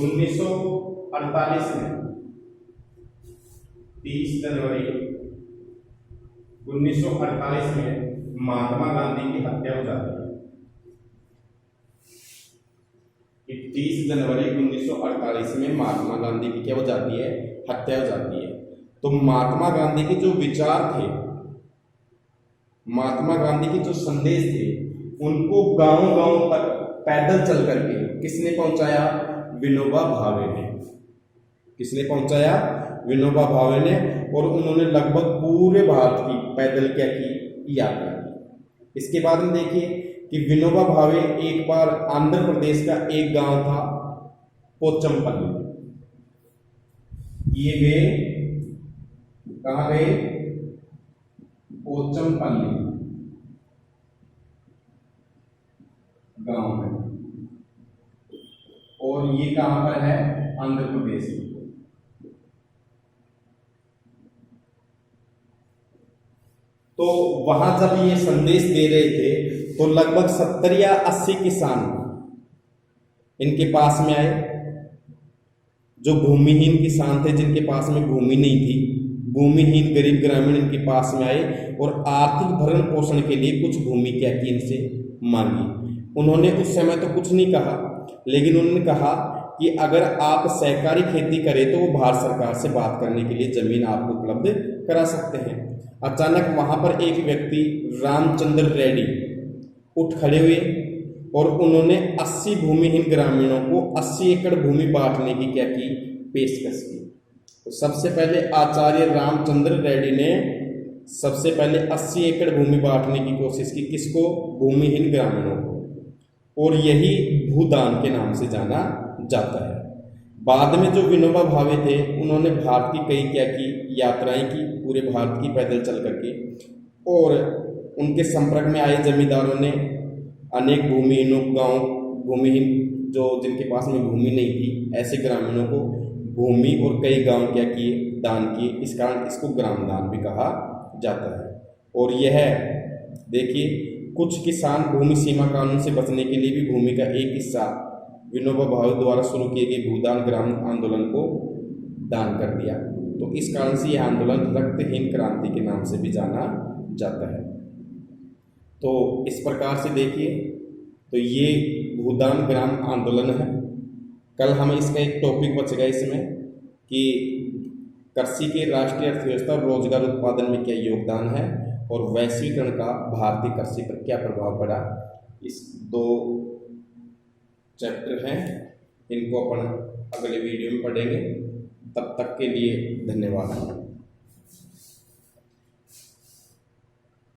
1948 में 30 जनवरी 1948 में महात्मा गांधी की हत्या हो जाती है। 30 जनवरी 1948 में महात्मा गांधी की क्या हो जाती है, हत्या हो जाती है। तो महात्मा गांधी के जो विचार थे, महात्मा गांधी के जो संदेश थे, उनको गांव-गांव तक पैदल चल करके किसने पहुंचाया, विनोबा भावे ने। किसने पहुंचाया, विनोबा भावे ने। और उन्होंने लगभग पूरे भारत की पैदल क्या की, यात्रा की। इसके बाद में देखिए कि विनोबा भावे एक बार आंध्र प्रदेश का एक गांव था पोचमपल्ली, ये गए, कहां गए, पोचमपल्ली गांव में, और ये कहां पर है, आंध्र प्रदेश में। तो वहां जब ये संदेश दे रहे थे तो लगभग 70 या 80 किसान इनके पास में आए, जो भूमिहीन किसान थे, जिनके पास में भूमि नहीं थी, भूमिहीन गरीब ग्रामीण इनके पास में आए और आर्थिक भरण पोषण के लिए कुछ भूमि क्या की, इनसे मांगी। उन्होंने उस समय तो कुछ नहीं कहा, लेकिन उन्होंने कहा कि अगर आप सहकारी खेती करें तो वो भारत सरकार से बात करने के लिए जमीन आपको उपलब्ध करा सकते हैं। अचानक वहां पर एक व्यक्ति रामचंद्र रेड्डी उठ खड़े हुए और उन्होंने 80 भूमिहीन ग्रामीणों को 80 एकड़ भूमि बांटने की क्या की, पेशकश की। तो सबसे पहले आचार्य रामचंद्र रेड्डी ने सबसे पहले 80 एकड़ भूमि बांटने की कोशिश की, किसको, भूमिहीन ग्रामीणों को, और यही भूदान के नाम से जाना जाता है। बाद में जो विनोबा भावे थे उन्होंने भारत की कई क्या की, यात्राएं की, पूरे भारत की पैदल चल करके, और उनके संपर्क में आए जमींदारों ने अनेक भूमिहीनों गांव, भूमिहीन जो जिनके पास में भूमि नहीं थी, ऐसे ग्रामीणों को भूमि और कई गांव क्या किए, दान किए। इस कारण इसको ग्राम दान भी कहा जाता है। और यह देखिए, कुछ किसान भूमि सीमा कानून से बचने के लिए भी भूमि का एक हिस्सा विनोबा भावे द्वारा शुरू किए गए भूदान ग्राम आंदोलन को दान कर दिया। तो इस कारण से यह आंदोलन रक्तहीन क्रांति के नाम से भी जाना जाता है। तो इस प्रकार से देखिए, तो ये भूदान ग्राम आंदोलन है। कल हमें इसका एक टॉपिक बच गया इसमें कि कृषि के राष्ट्रीय अर्थव्यवस्था और रोजगार उत्पादन में क्या योगदान है, और वैश्वीकरण का भारतीय कृषि पर क्या प्रभाव पड़ा। इस 2 चैप्टर हैं, इनको अपन अगले वीडियो में पढ़ेंगे। तब तक के लिए धन्यवाद।